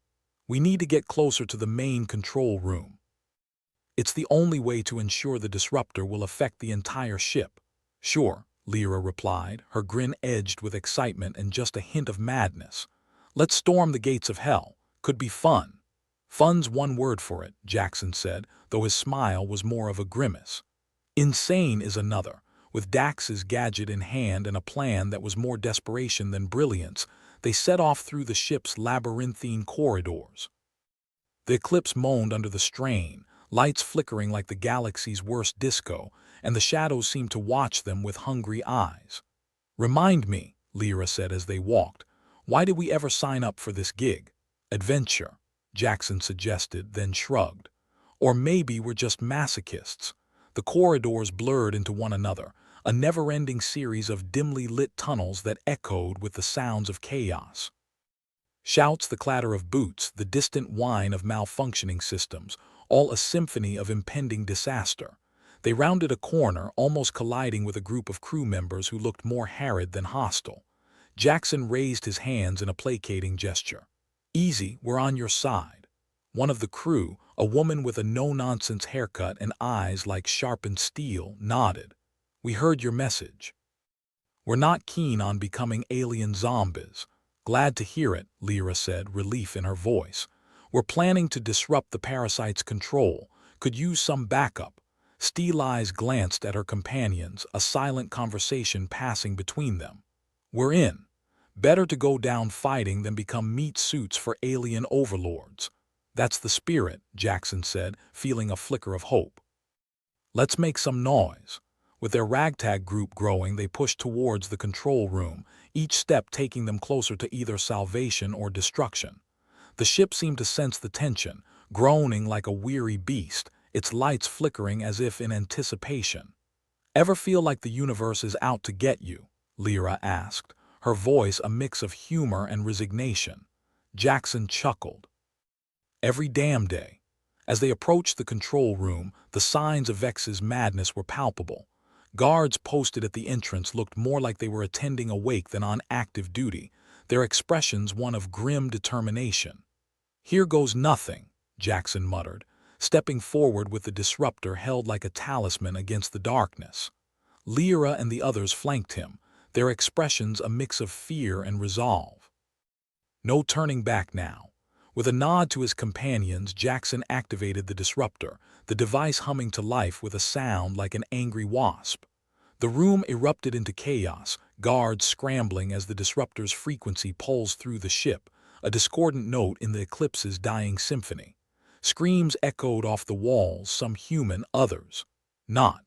We need to get closer to the main control room. It's the only way to ensure the disruptor will affect the entire ship. Sure, Lyra replied, her grin edged with excitement and just a hint of madness. Let's storm the gates of hell. Could be fun. Fun's one word for it, Jackson said, though his smile was more of a grimace. Insane is another. With Dax's gadget in hand and a plan that was more desperation than brilliance, they set off through the ship's labyrinthine corridors. The Eclipse moaned under the strain, lights flickering like the galaxy's worst disco, and the shadows seemed to watch them with hungry eyes. Remind me, Lyra said as they walked, why did we ever sign up for this gig? Adventure, Jackson suggested, then shrugged. Or maybe we're just masochists. The corridors blurred into one another, a never-ending series of dimly lit tunnels that echoed with the sounds of chaos. Shouts, the clatter of boots, the distant whine of malfunctioning systems, all a symphony of impending disaster. They rounded a corner, almost colliding with a group of crew members who looked more harried than hostile. Jackson raised his hands in a placating gesture. Easy, we're on your side. One of the crew, a woman with a no-nonsense haircut and eyes like sharpened steel, nodded. We heard your message. We're not keen on becoming alien zombies. Glad to hear it, Lyra said, relief in her voice. We're planning to disrupt the parasite's control. Could use some backup. Steel Eyes glanced at her companions, a silent conversation passing between them. We're in. Better to go down fighting than become meat suits for alien overlords. That's the spirit, Jackson said, feeling a flicker of hope. Let's make some noise. With their ragtag group growing, they pushed towards the control room, each step taking them closer to either salvation or destruction. The ship seemed to sense the tension, groaning like a weary beast, its lights flickering as if in anticipation. Ever feel like the universe is out to get you? Lyra asked, her voice a mix of humor and resignation. Jackson chuckled. Every damn day. As they approached the control room, the signs of Vex's madness were palpable. Guards posted at the entrance looked more like they were attending a wake than on active duty, their expressions one of grim determination. Here goes nothing, Jackson muttered, stepping forward with the disruptor held like a talisman against the darkness. Lyra and the others flanked him, their expressions a mix of fear and resolve. No turning back now. With a nod to his companions, Jackson activated the disruptor, the device humming to life with a sound like an angry wasp. The room erupted into chaos, guards scrambling as the disruptor's frequency pulls through the ship, a discordant note in the Eclipse's dying symphony. Screams echoed off the walls, some human, others not.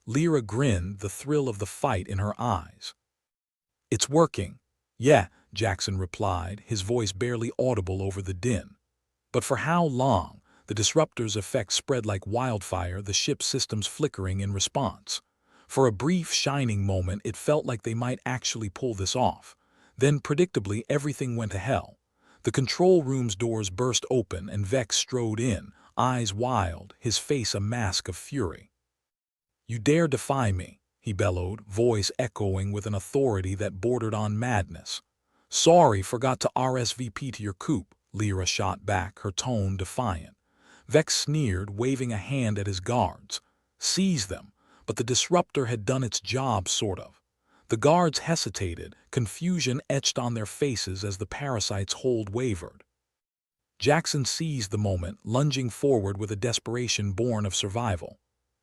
Lyra grinned, the thrill of the fight in her eyes. "It's working." "Yeah," Jackson replied, his voice barely audible over the din. "But for how long?" The disruptor's effect spread like wildfire, the ship's systems flickering in response. For a brief, shining moment, it felt like they might actually pull this off. Then, predictably, everything went to hell. The control room's doors burst open and Vex strode in, eyes wild, his face a mask of fury. "You dare defy me," he bellowed, voice echoing with an authority that bordered on madness. "Sorry, forgot to RSVP to your coop," Lyra shot back, her tone defiant. Vex sneered, waving a hand at his guards. "Seize them." But the disruptor had done its job, sort of. The guards hesitated, confusion etched on their faces as the parasite's hold wavered. Jackson seized the moment, lunging forward with a desperation born of survival.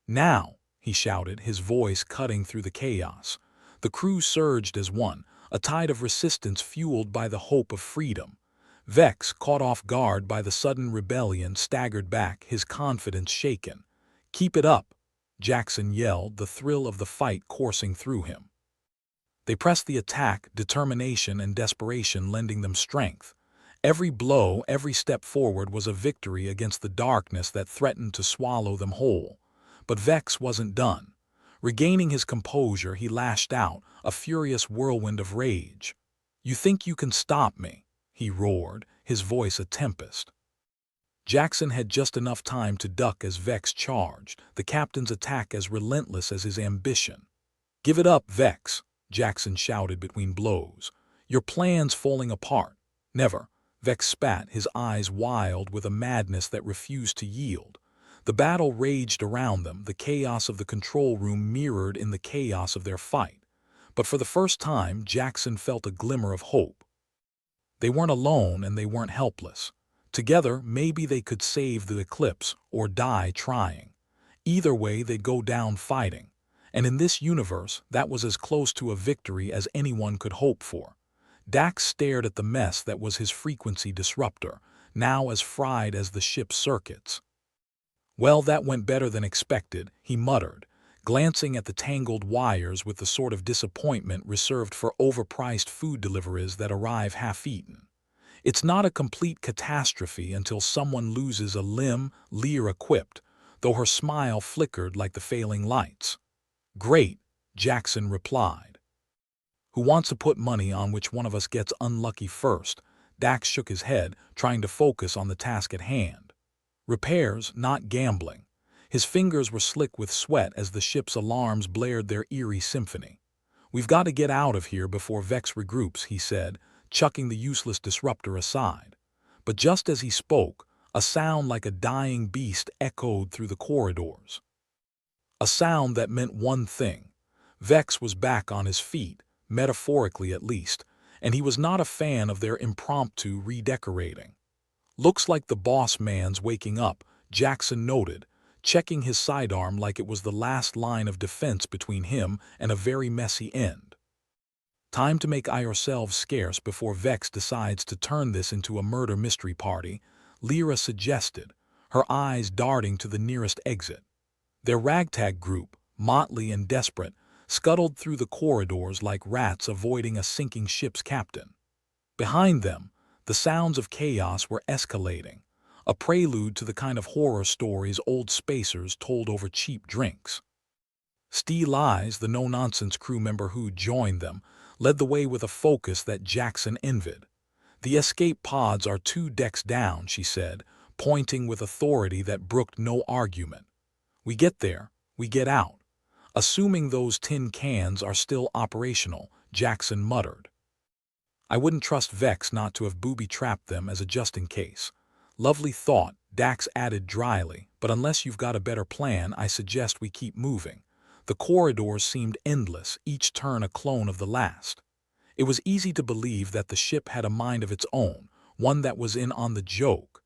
"Now!" he shouted, his voice cutting through the chaos. The crew surged as one, a tide of resistance fueled by the hope of freedom. Vex, caught off guard by the sudden rebellion, staggered back, his confidence shaken. "Keep it up!" Jackson yelled, the thrill of the fight coursing through him. They pressed the attack, determination and desperation lending them strength. Every blow, every step forward was a victory against the darkness that threatened to swallow them whole. But Vex wasn't done. Regaining his composure, he lashed out, a furious whirlwind of rage. "You think you can stop me?" he roared, his voice a tempest. Jackson had just enough time to duck as Vex charged, the captain's attack as relentless as his ambition. "Give it up, Vex," Jackson shouted between blows. "Your plan's falling apart." "Never." Vex spat, his eyes wild with a madness that refused to yield. The battle raged around them, the chaos of the control room mirrored in the chaos of their fight. But for the first time, Jackson felt a glimmer of hope. They weren't alone and they weren't helpless. Together, maybe they could save the Eclipse or die trying. Either way, they'd go down fighting. And in this universe, that was as close to a victory as anyone could hope for. Dax stared at the mess that was his frequency disruptor, now as fried as the ship's circuits. "Well, that went better than expected," he muttered, glancing at the tangled wires with the sort of disappointment reserved for overpriced food deliveries that arrive half-eaten. "It's not a complete catastrophe until someone loses a limb," Lyra quipped, though her smile flickered like the failing lights. "Great," Jackson replied. "Who wants to put money on which one of us gets unlucky first?" Dax shook his head, trying to focus on the task at hand. "Repairs, not gambling." His fingers were slick with sweat as the ship's alarms blared their eerie symphony. "We've got to get out of here before Vex regroups," he said, chucking the useless disruptor aside. But just as he spoke, a sound like a dying beast echoed through the corridors. A sound that meant one thing. Vex was back on his feet, metaphorically at least, and he was not a fan of their impromptu redecorating. "Looks like the boss man's waking up," Jackson noted, checking his sidearm like it was the last line of defense between him and a very messy end. "Time to make ourselves scarce before Vex decides to turn this into a murder mystery party," Lyra suggested, her eyes darting to the nearest exit. Their ragtag group, motley and desperate, scuttled through the corridors like rats avoiding a sinking ship's captain. Behind them, the sounds of chaos were escalating, a prelude to the kind of horror stories old spacers told over cheap drinks. Steel Eyes, the no-nonsense crew member who joined them, led the way with a focus that Jackson envied. "The escape pods are 2 decks down," she said, pointing with authority that brooked no argument. "We get there, we get out. Assuming those tin cans are still operational," Jackson muttered. "I wouldn't trust Vex not to have booby-trapped them as a just-in-case." "Lovely thought," Dax added dryly, "but unless you've got a better plan, I suggest we keep moving." The corridors seemed endless, each turn a clone of the last. It was easy to believe that the ship had a mind of its own, one that was in on the joke.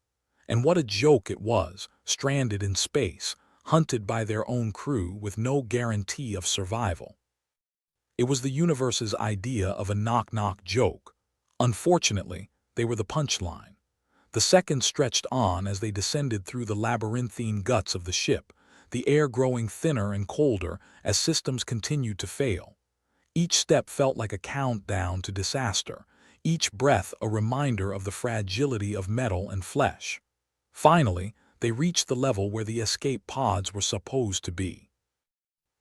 And what a joke it was, stranded in space, hunted by their own crew with no guarantee of survival. It was the universe's idea of a knock-knock joke. Unfortunately, they were the punchline. The seconds stretched on as they descended through the labyrinthine guts of the ship, the air growing thinner and colder as systems continued to fail. Each step felt like a countdown to disaster, each breath a reminder of the fragility of metal and flesh. Finally, they reached the level where the escape pods were supposed to be.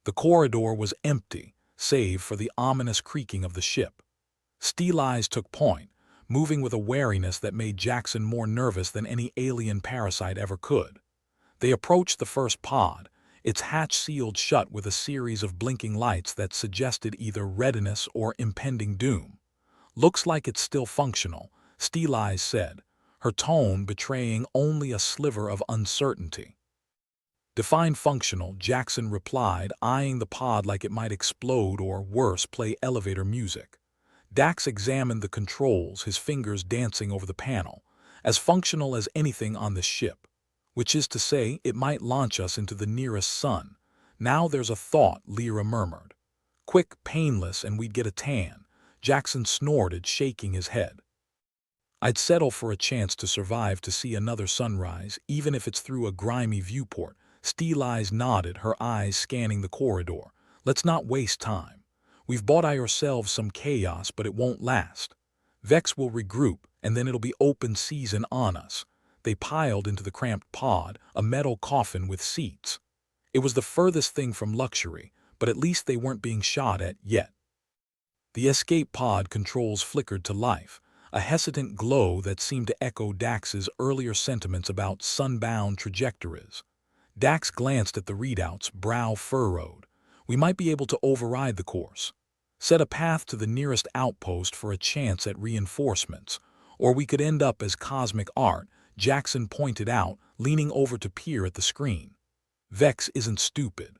The corridor was empty, save for the ominous creaking of the ship. Steel Eyes took point, moving with a wariness that made Jackson more nervous than any alien parasite ever could. They approached the first pod, its hatch sealed shut with a series of blinking lights that suggested either readiness or impending doom. "Looks like it's still functional," Steel Eyes said, her tone betraying only a sliver of uncertainty. "Define functional," Jackson replied, eyeing the pod like it might explode or, worse, play elevator music. Dax examined the controls, his fingers dancing over the panel. "As functional as anything on the ship. Which is to say, it might launch us into the nearest sun. Now there's a thought," Lyra murmured. "Quick, painless, and we'd get a tan." Jackson snorted, shaking his head. "I'd settle for a chance to survive to see another sunrise, even if it's through a grimy viewport." Steel Eyes nodded, her eyes scanning the corridor. "Let's not waste time. We've bought ourselves some chaos, but it won't last. Vex will regroup, and then it'll be open season on us." They piled into the cramped pod, a metal coffin with seats. It was the furthest thing from luxury, but at least they weren't being shot at yet. The escape pod controls flickered to life, a hesitant glow that seemed to echo Dax's earlier sentiments about sunbound trajectories. Dax glanced at the readouts, brow furrowed. "We might be able to override the course. Set a path to the nearest outpost for a chance at reinforcements. Or we could end up as cosmic art," Jackson pointed out, leaning over to peer at the screen. "Vex isn't stupid.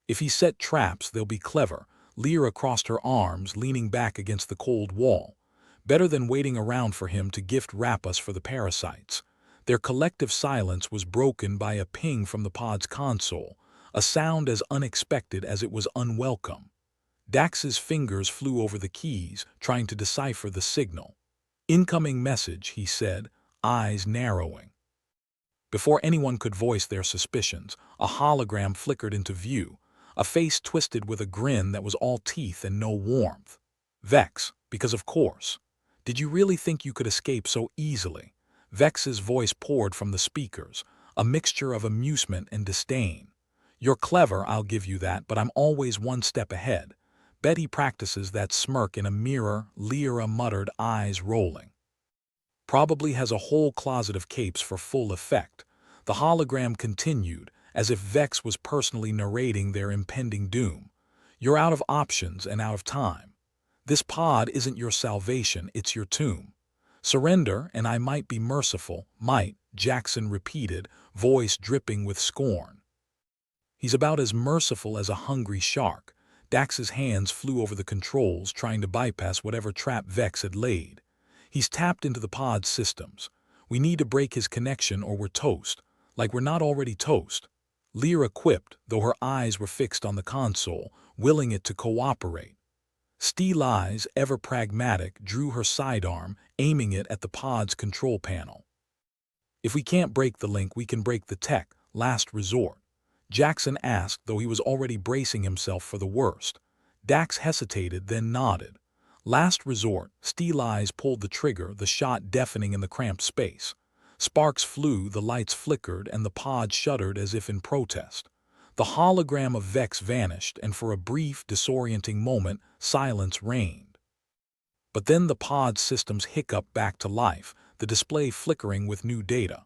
If he set traps, they'll be clever." Lyra crossed her arms, leaning back against the cold wall. "Better than waiting around for him to gift wrap us for the parasites." Their collective silence was broken by a ping from the pod's console, a sound as unexpected as it was unwelcome. Dax's fingers flew over the keys, trying to decipher the signal. "Incoming message," he said, eyes narrowing. Before anyone could voice their suspicions, a hologram flickered into view, a face twisted with a grin that was all teeth and no warmth. "Vex, because of course. Did you really think you could escape so easily?" Vex's voice poured from the speakers, a mixture of amusement and disdain. "You're clever, I'll give you that, but I'm always one step ahead. Bet he practices that smirk in a mirror," Lyra muttered, eyes rolling. "Probably has a whole closet of capes for full effect." The hologram continued, as if Vex was personally narrating their impending doom. "You're out of options and out of time. This pod isn't your salvation, it's your tomb. Surrender, and I might be merciful." "Might," Jackson repeated, voice dripping with scorn. "He's about as merciful as a hungry shark." Dax's hands flew over the controls, trying to bypass whatever trap Vex had laid. "He's tapped into the pod's systems. We need to break his connection or we're toast. Like we're not already toast." Lyra quipped, though her eyes were fixed on the console, willing it to cooperate. Steel Eyes, ever pragmatic, drew her sidearm, aiming it at the pod's control panel. "If we can't break the link, we can break the tech, last resort." Jackson asked, though he was already bracing himself for the worst. Dax hesitated, then nodded. "Last resort." Steel Eyes pulled the trigger, the shot deafening in the cramped space. Sparks flew, the lights flickered, and the pod shuddered as if in protest. The hologram of Vex vanished, and for a brief, disorienting moment, silence reigned. But then the pod's systems hiccuped back to life, the display flickering with new data.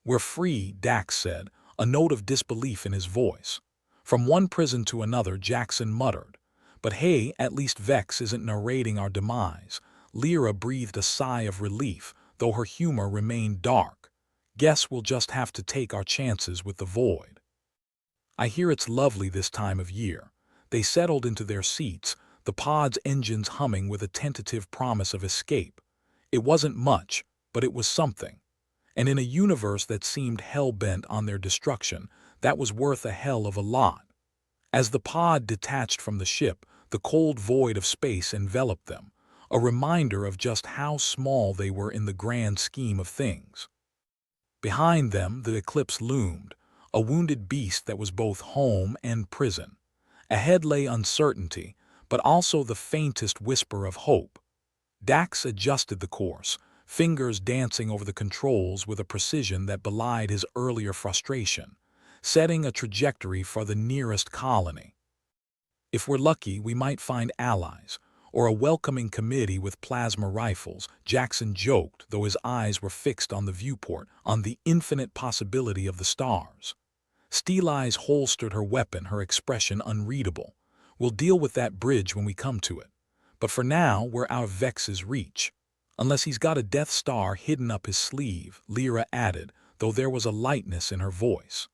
"We're free," Dax said, a note of disbelief in his voice. "From one prison to another," Jackson muttered. "But hey, at least Vex isn't narrating our demise." Lyra breathed a sigh of relief, though her humor remained dark. "Guess we'll just have to take our chances with the void." "I hear it's lovely this time of year." They settled into their seats, the pod's engines humming with a tentative promise of escape. It wasn't much, but it was something. And in a universe that seemed hell-bent on their destruction, that was worth a hell of a lot. As the pod detached from the ship, the cold void of space enveloped them, a reminder of just how small they were in the grand scheme of things. Behind them, the eclipse loomed, a wounded beast that was both home and prison. Ahead lay uncertainty, but also the faintest whisper of hope. Dax adjusted the course, fingers dancing over the controls with a precision that belied his earlier frustration, setting a trajectory for the nearest colony. If we're lucky, we might find allies, or a welcoming committee with plasma rifles, Jackson joked, though his eyes were fixed on the viewport, on the infinite possibility of the stars. Steel Eyes holstered her weapon, her expression unreadable. We'll deal with that bridge when we come to it. But for now, we're out of Vex's reach. Unless he's got a Death Star hidden up his sleeve, Lyra added, though there was a lightness in her voice.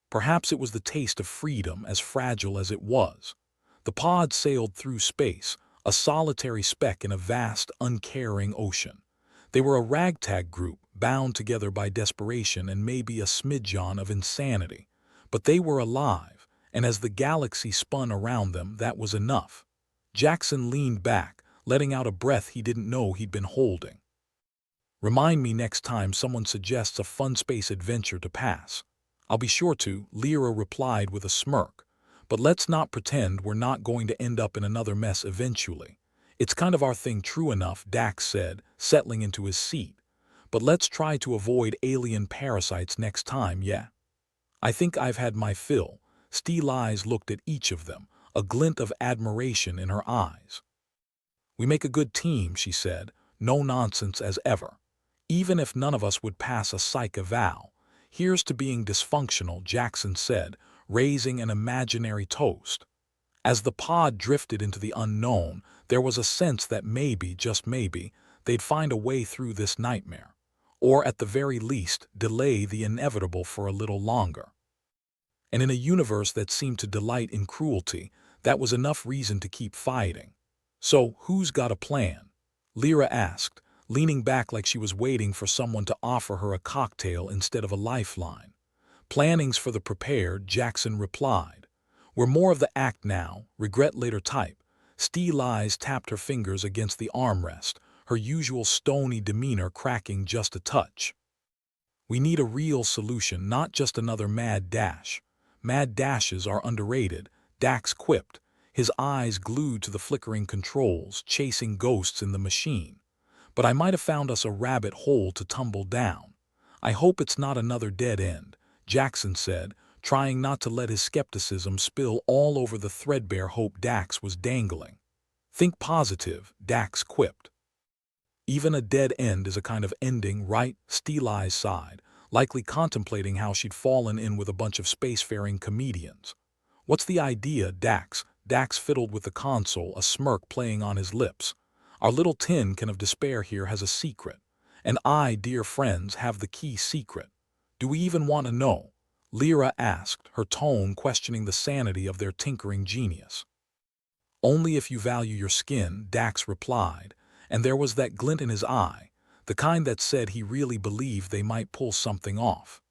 Perhaps it was the taste of freedom, as fragile as it was. The pod sailed through space, a solitary speck in a vast, uncaring ocean. They were a ragtag group, bound together by desperation and maybe a smidgen of insanity. But they were alive, and as the galaxy spun around them, that was enough. Jackson leaned back, letting out a breath he didn't know he'd been holding. Remind me next time someone suggests a fun space adventure to pass. I'll be sure to, Lyra replied with a smirk. But let's not pretend we're not going to end up in another mess eventually. It's kind of our thing, true enough, Dax said, settling into his seat. But let's try to avoid alien parasites next time, yeah? I think I've had my fill. Steel Eyes looked at each of them, a glint of admiration in her eyes. We make a good team, she said, no nonsense as ever. Even if none of us would pass a psych eval. Here's to being dysfunctional, Jackson said, raising an imaginary toast. As the pod drifted into the unknown, there was a sense that maybe, just maybe, they'd find a way through this nightmare. Or at the very least, delay the inevitable for a little longer. And in a universe that seemed to delight in cruelty, that was enough reason to keep fighting. So, who's got a plan? Lyra asked, leaning back like she was waiting for someone to offer her a cocktail instead of a lifeline. Planning's for the prepared, Jackson replied. We're more of the act now, regret later type. Steel Eyes tapped her fingers against the armrest, her usual stony demeanor cracking just a touch. We need a real solution, not just another mad dash. Mad dashes are underrated, Dax quipped, his eyes glued to the flickering controls, chasing ghosts in the machine. But I might have found us a rabbit hole to tumble down. I hope it's not another dead end, Jackson said, trying not to let his skepticism spill all over the threadbare hope Dax was dangling. Think positive, Dax quipped. Even a dead end is a kind of ending, right? Steel Eyes sighed, likely contemplating how she'd fallen in with a bunch of spacefaring comedians. What's the idea, Dax? Dax fiddled with the console, a smirk playing on his lips. Our little tin can of despair here has a secret. And I, dear friends, have the key secret. Do we even want to know? Lyra asked, her tone questioning the sanity of their tinkering genius. Only if you value your skin, Dax replied, and there was that glint in his eye, the kind that said he really believed they might pull something off.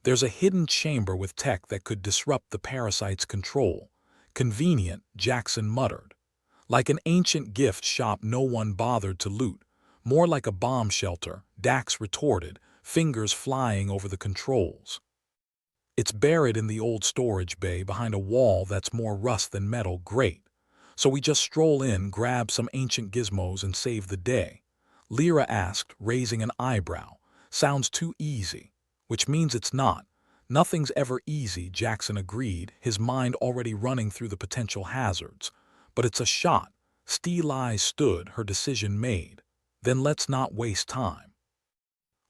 There's a hidden chamber with tech that could disrupt the parasite's control. Convenient, Jackson muttered. Like an ancient gift shop no one bothered to loot. More like a bomb shelter, Dax retorted, fingers flying over the controls. It's buried in the old storage bay behind a wall that's more rust than metal, great. So we just stroll in, grab some ancient gizmos and save the day. Lyra asked, raising an eyebrow. Sounds too easy. Which means it's not. Nothing's ever easy, Jackson agreed, his mind already running through the potential hazards. But it's a shot. Steel Eyes stood, her decision made. Then let's not waste time.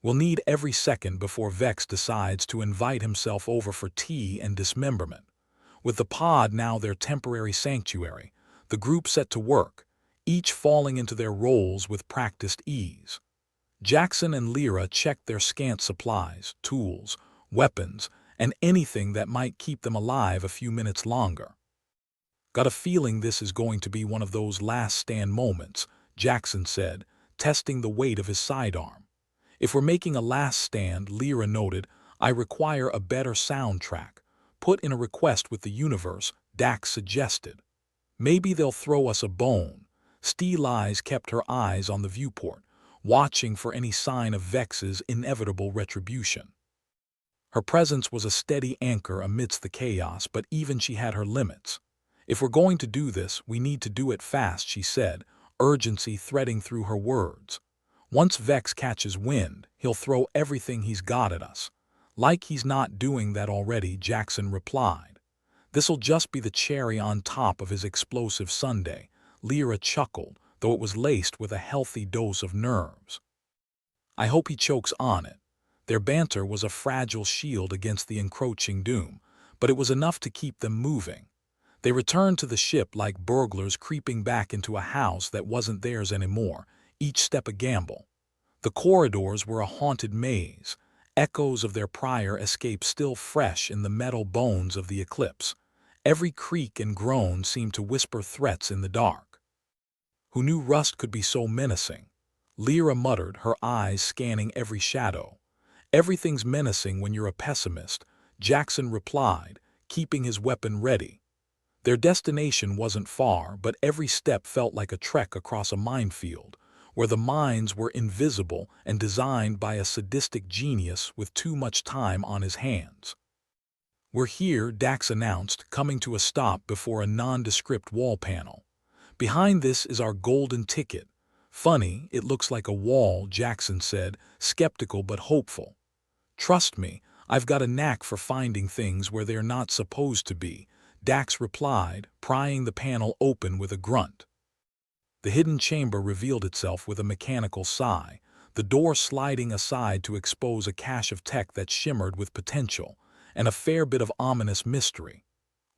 We'll need every second before Vex decides to invite himself over for tea and dismemberment. With the pod now their temporary sanctuary, the group set to work, each falling into their roles with practiced ease. Jackson and Lyra checked their scant supplies, tools, weapons, and anything that might keep them alive a few minutes longer. Got a feeling this is going to be one of those last stand moments, Jackson said, testing the weight of his sidearm. If we're making a last stand, Lyra noted, I require a better soundtrack. Put in a request with the universe, Dax suggested. Maybe they'll throw us a bone. Steeleyes kept her eyes on the viewport, watching for any sign of Vex's inevitable retribution. Her presence was a steady anchor amidst the chaos, but even she had her limits. If we're going to do this, we need to do it fast, she said, urgency threading through her words. Once Vex catches wind, he'll throw everything he's got at us. Like he's not doing that already, Jackson replied. This'll just be the cherry on top of his explosive sundae, Lyra chuckled, though it was laced with a healthy dose of nerves. I hope he chokes on it. Their banter was a fragile shield against the encroaching doom, but it was enough to keep them moving. They returned to the ship like burglars creeping back into a house that wasn't theirs anymore, each step a gamble. The corridors were a haunted maze, echoes of their prior escape still fresh in the metal bones of the eclipse. Every creak and groan seemed to whisper threats in the dark. Who knew rust could be so menacing? Lyra muttered, her eyes scanning every shadow. Everything's menacing when you're a pessimist, Jackson replied, keeping his weapon ready. Their destination wasn't far, but every step felt like a trek across a minefield, where the mines were invisible and designed by a sadistic genius with too much time on his hands. We're here, Dax announced, coming to a stop before a nondescript wall panel. Behind this is our golden ticket. Funny, it looks like a wall, Jackson said, skeptical but hopeful. Trust me, I've got a knack for finding things where they're not supposed to be, Dax replied, prying the panel open with a grunt. The hidden chamber revealed itself with a mechanical sigh, the door sliding aside to expose a cache of tech that shimmered with potential, and a fair bit of ominous mystery.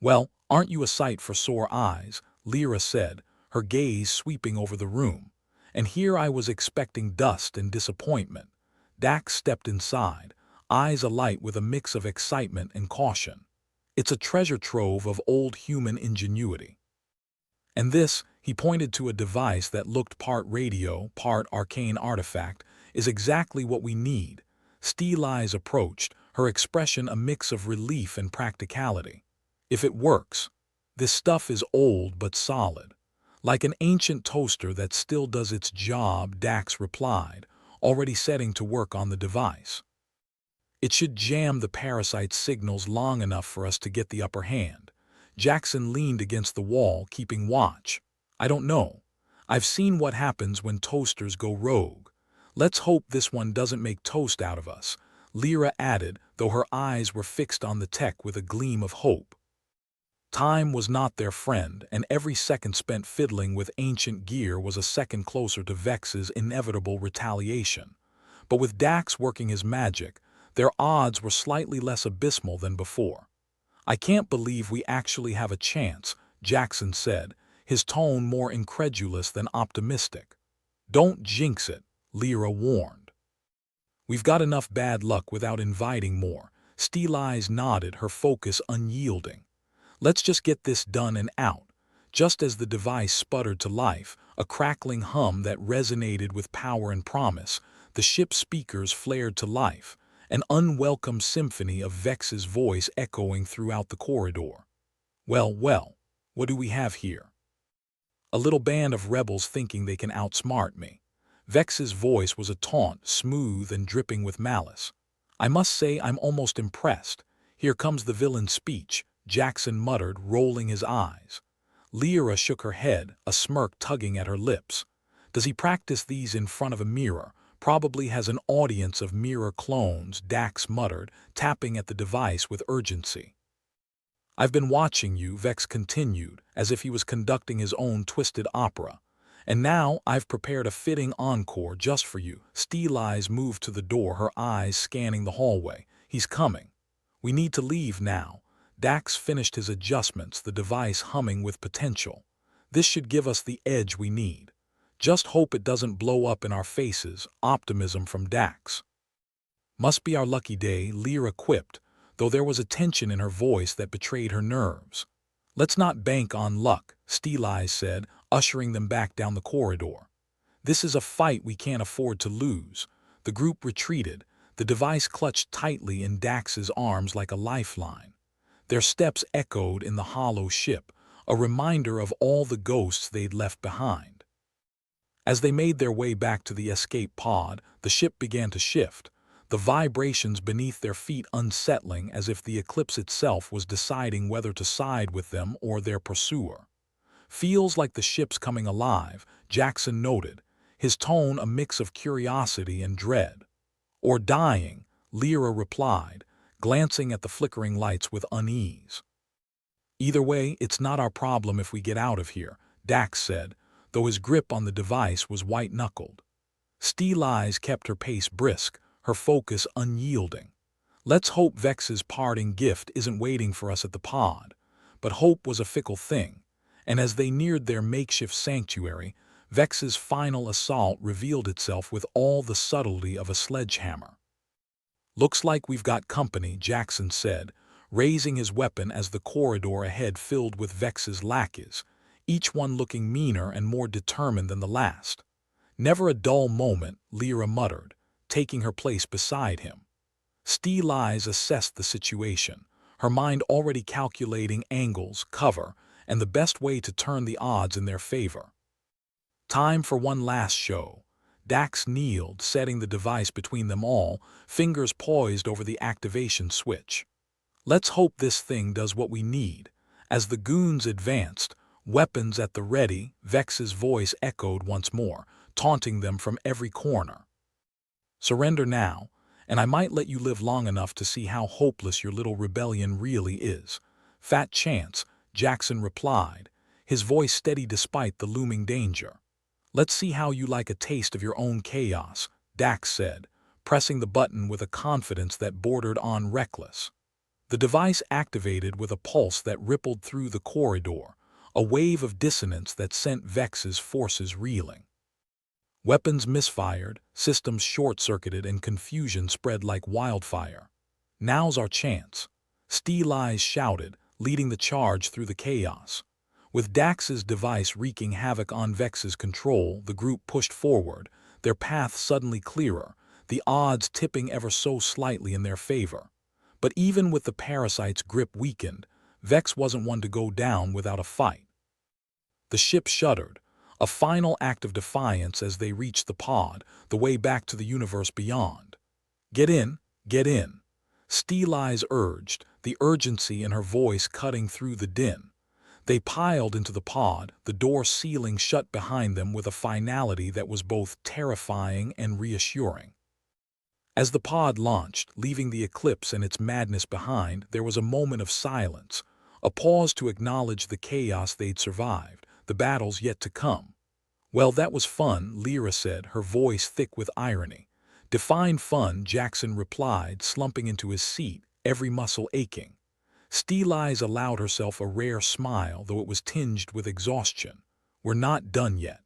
Well, aren't you a sight for sore eyes, Lyra said, her gaze sweeping over the room. And here I was expecting dust and disappointment. Dax stepped inside, eyes alight with a mix of excitement and caution. It's a treasure trove of old human ingenuity. And this, he pointed to a device that looked part radio, part arcane artifact, is exactly what we need. Steeleyes approached, her expression a mix of relief and practicality. If it works, this stuff is old but solid. Like an ancient toaster that still does its job, Dax replied, already setting to work on the device. It should jam the Parasite signals long enough for us to get the upper hand. Jackson leaned against the wall, keeping watch. I don't know. I've seen what happens when toasters go rogue. Let's hope this one doesn't make toast out of us, Lyra added, though her eyes were fixed on the tech with a gleam of hope. Time was not their friend, and every second spent fiddling with ancient gear was a second closer to Vex's inevitable retaliation. But with Dax working his magic, their odds were slightly less abysmal than before. I can't believe we actually have a chance, Jackson said, his tone more incredulous than optimistic. Don't jinx it, Lyra warned. We've got enough bad luck without inviting more. Steeleyes nodded, her focus unyielding. Let's just get this done and out. Just as the device sputtered to life, a crackling hum that resonated with power and promise, the ship's speakers flared to life, an unwelcome symphony of Vex's voice echoing throughout the corridor. Well, well, what do we have here? A little band of rebels thinking they can outsmart me. Vex's voice was a taunt, smooth and dripping with malice. I must say I'm almost impressed. Here comes the villain's speech, Jackson muttered, rolling his eyes. Lyra shook her head, a smirk tugging at her lips. Does he practice these in front of a mirror? Probably has an audience of mirror clones, Dax muttered, tapping at the device with urgency. I've been watching you, Vex continued, as if he was conducting his own twisted opera. And now I've prepared a fitting encore just for you. Steeleyes moved to the door, her eyes scanning the hallway. He's coming. We need to leave now. Dax finished his adjustments, the device humming with potential. This should give us the edge we need. Just hope it doesn't blow up in our faces, optimism from Dax. Must be our lucky day, Lyra quipped, though there was a tension in her voice that betrayed her nerves. "Let's not bank on luck," Steel Eyes said, ushering them back down the corridor. "This is a fight we can't afford to lose." The group retreated, the device clutched tightly in Dax's arms like a lifeline. Their steps echoed in the hollow ship, a reminder of all the ghosts they'd left behind. As they made their way back to the escape pod, the ship began to shift, the vibrations beneath their feet unsettling as if the eclipse itself was deciding whether to side with them or their pursuer. "Feels like the ship's coming alive," Jackson noted, his tone a mix of curiosity and dread. "Or dying," Lyra replied, glancing at the flickering lights with unease. "Either way, it's not our problem if we get out of here," Dax said, though his grip on the device was white-knuckled. Steel Eyes kept her pace brisk, her focus unyielding. "Let's hope Vex's parting gift isn't waiting for us at the pod." But hope was a fickle thing, and as they neared their makeshift sanctuary, Vex's final assault revealed itself with all the subtlety of a sledgehammer. "Looks like we've got company," Jackson said, raising his weapon as the corridor ahead filled with Vex's lackeys, each one looking meaner and more determined than the last. "Never a dull moment," Lyra muttered, taking her place beside him. Steel Eyes assessed the situation, her mind already calculating angles, cover, and the best way to turn the odds in their favor. "Time for one last show." Dax kneeled, setting the device between them all, fingers poised over the activation switch. "Let's hope this thing does what we need." As the goons advanced, weapons at the ready, Vex's voice echoed once more, taunting them from every corner. "Surrender now, and I might let you live long enough to see how hopeless your little rebellion really is." "Fat chance," Jackson replied, his voice steady despite the looming danger. "Let's see how you like a taste of your own chaos," Dax said, pressing the button with a confidence that bordered on reckless. The device activated with a pulse that rippled through the corridor, a wave of dissonance that sent Vex's forces reeling. Weapons misfired, systems short-circuited, and confusion spread like wildfire. "Now's our chance," Steel Eyes shouted, leading the charge through the chaos. With Dax's device wreaking havoc on Vex's control, the group pushed forward, their path suddenly clearer, the odds tipping ever so slightly in their favor. But even with the Parasite's grip weakened, Vex wasn't one to go down without a fight. The ship shuddered, a final act of defiance as they reached the pod, the way back to the universe beyond. Get in," Steel Eyes urged, the urgency in her voice cutting through the din. They piled into the pod, the door sealing shut behind them with a finality that was both terrifying and reassuring. As the pod launched, leaving the eclipse and its madness behind, there was a moment of silence, a pause to acknowledge the chaos they'd survived, the battles yet to come. "Well, that was fun," Lyra said, her voice thick with irony. "Define fun," Jackson replied, slumping into his seat, every muscle aching. Steel Eyes allowed herself a rare smile, though it was tinged with exhaustion. "We're not done yet."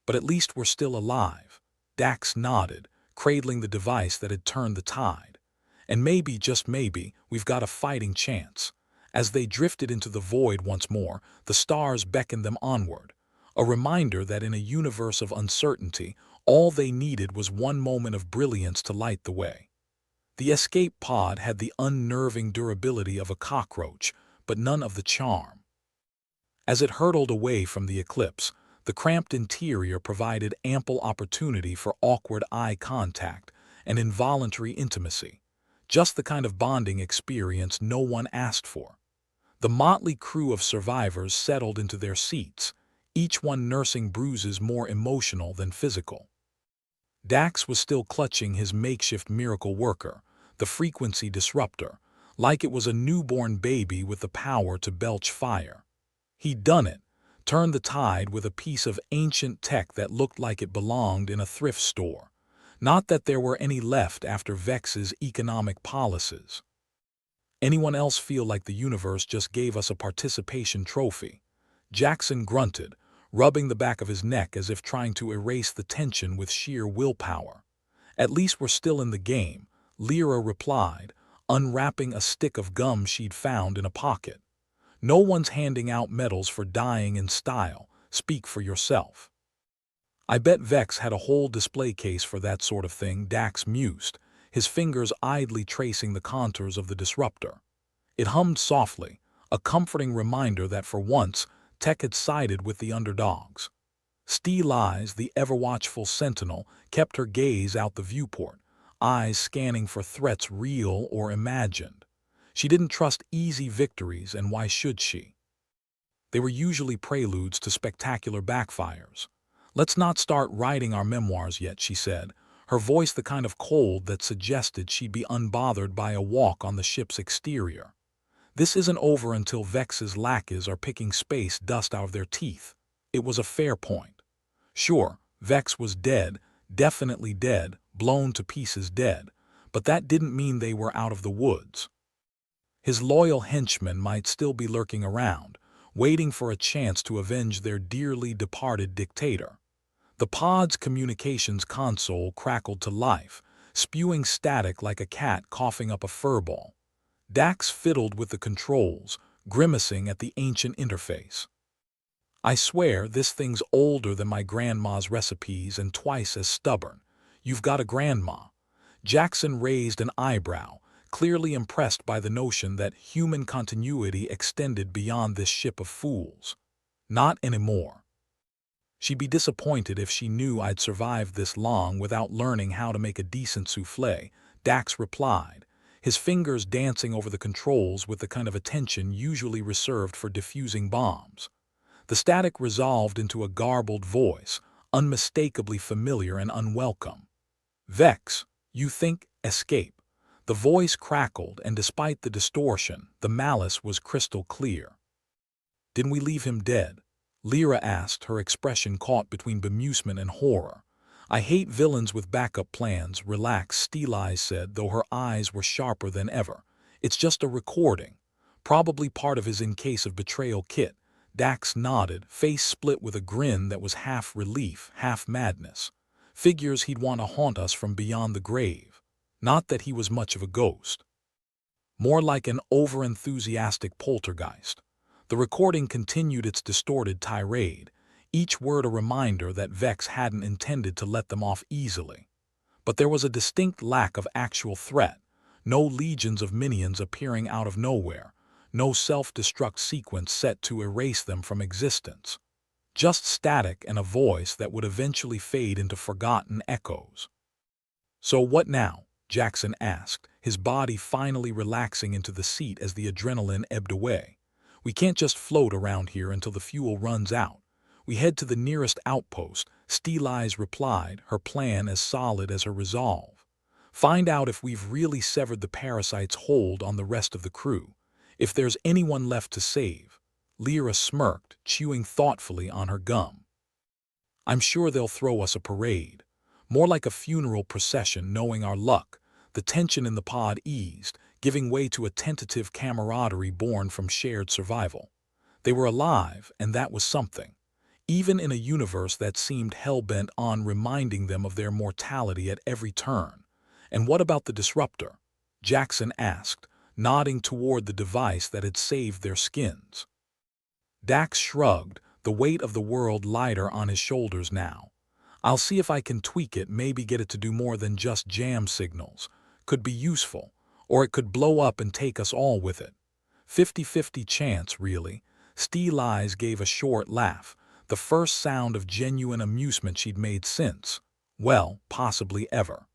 "But at least we're still alive." Dax nodded, cradling the device that had turned the tide. "And maybe, just maybe, we've got a fighting chance." As they drifted into the void once more, the stars beckoned them onward, a reminder that in a universe of uncertainty, all they needed was one moment of brilliance to light the way. The escape pod had the unnerving durability of a cockroach, but none of the charm. As it hurtled away from the eclipse, the cramped interior provided ample opportunity for awkward eye contact and involuntary intimacy, just the kind of bonding experience no one asked for. The motley crew of survivors settled into their seats, each one nursing bruises more emotional than physical. Dax was still clutching his makeshift miracle worker, the frequency disruptor, like it was a newborn baby with the power to belch fire. He'd done it, turned the tide with a piece of ancient tech that looked like it belonged in a thrift store. Not that there were any left after Vex's economic policies. "Anyone else feel like the universe just gave us a participation trophy?" Jackson grunted, rubbing the back of his neck as if trying to erase the tension with sheer willpower. "At least we're still in the game," Lyra replied, unwrapping a stick of gum she'd found in a pocket. No one's handing out medals for dying in style. Speak for yourself. I bet Vex had a whole display case for that sort of thing, Dax mused, his fingers idly tracing the contours of the disruptor. It hummed softly, a comforting reminder that for once, Tech had sided with the underdogs. Steel Eyes, the ever-watchful sentinel, kept her gaze out the viewport, eyes scanning for threats real or imagined. She didn't trust easy victories, and why should she? They were usually preludes to spectacular backfires. Let's not start writing our memoirs yet, she said, her voice the kind of cold that suggested she'd be unbothered by a walk on the ship's exterior. This isn't over until Vex's lackeys are picking space dust out of their teeth. It was a fair point. Sure, Vex was dead, definitely dead, blown to pieces dead, but that didn't mean they were out of the woods. His loyal henchmen might still be lurking around, waiting for a chance to avenge their dearly departed dictator. The pod's communications console crackled to life, spewing static like a cat coughing up a furball. Dax fiddled with the controls, grimacing at the ancient interface. I swear this thing's older than my grandma's recipes and twice as stubborn. You've got a grandma. Jackson raised an eyebrow, clearly impressed by the notion that human continuity extended beyond this ship of fools. Not anymore. She'd be disappointed if she knew I'd survived this long without learning how to make a decent souffle, Dax replied, his fingers dancing over the controls with the kind of attention usually reserved for defusing bombs. The static resolved into a garbled voice, unmistakably familiar and unwelcome. Vex, you think, escape. The voice crackled, and despite the distortion, the malice was crystal clear. Didn't we leave him dead? Lyra asked, her expression caught between bemusement and horror. I hate villains with backup plans, relaxed, Steel Eyes said, though her eyes were sharper than ever. It's just a recording. Probably part of his in case of betrayal kit. Dax nodded, face split with a grin that was half relief, half madness. Figures he'd want to haunt us from beyond the grave. Not that he was much of a ghost. More like an over-enthusiastic poltergeist. The recording continued its distorted tirade, each word a reminder that Vex hadn't intended to let them off easily. But there was a distinct lack of actual threat, no legions of minions appearing out of nowhere, no self-destruct sequence set to erase them from existence. Just static and a voice that would eventually fade into forgotten echoes. So what now? Jackson asked, his body finally relaxing into the seat as the adrenaline ebbed away. We can't just float around here until the fuel runs out. We head to the nearest outpost, Steel Eyes replied, her plan as solid as her resolve. Find out if we've really severed the parasite's hold on the rest of the crew. If there's anyone left to save. Lyra smirked, chewing thoughtfully on her gum. I'm sure they'll throw us a parade. More like a funeral procession, knowing our luck. The tension in the pod eased, giving way to a tentative camaraderie born from shared survival. They were alive, and that was something. Even in a universe that seemed hell-bent on reminding them of their mortality at every turn. And what about the disruptor? Jackson asked, nodding toward the device that had saved their skins. Dax shrugged, the weight of the world lighter on his shoulders now. I'll see if I can tweak it, maybe get it to do more than just jam signals. Could be useful, or it could blow up and take us all with it. 50-50 chance, really. Steel Eyes gave a short laugh, the first sound of genuine amusement she'd made since, well, possibly ever.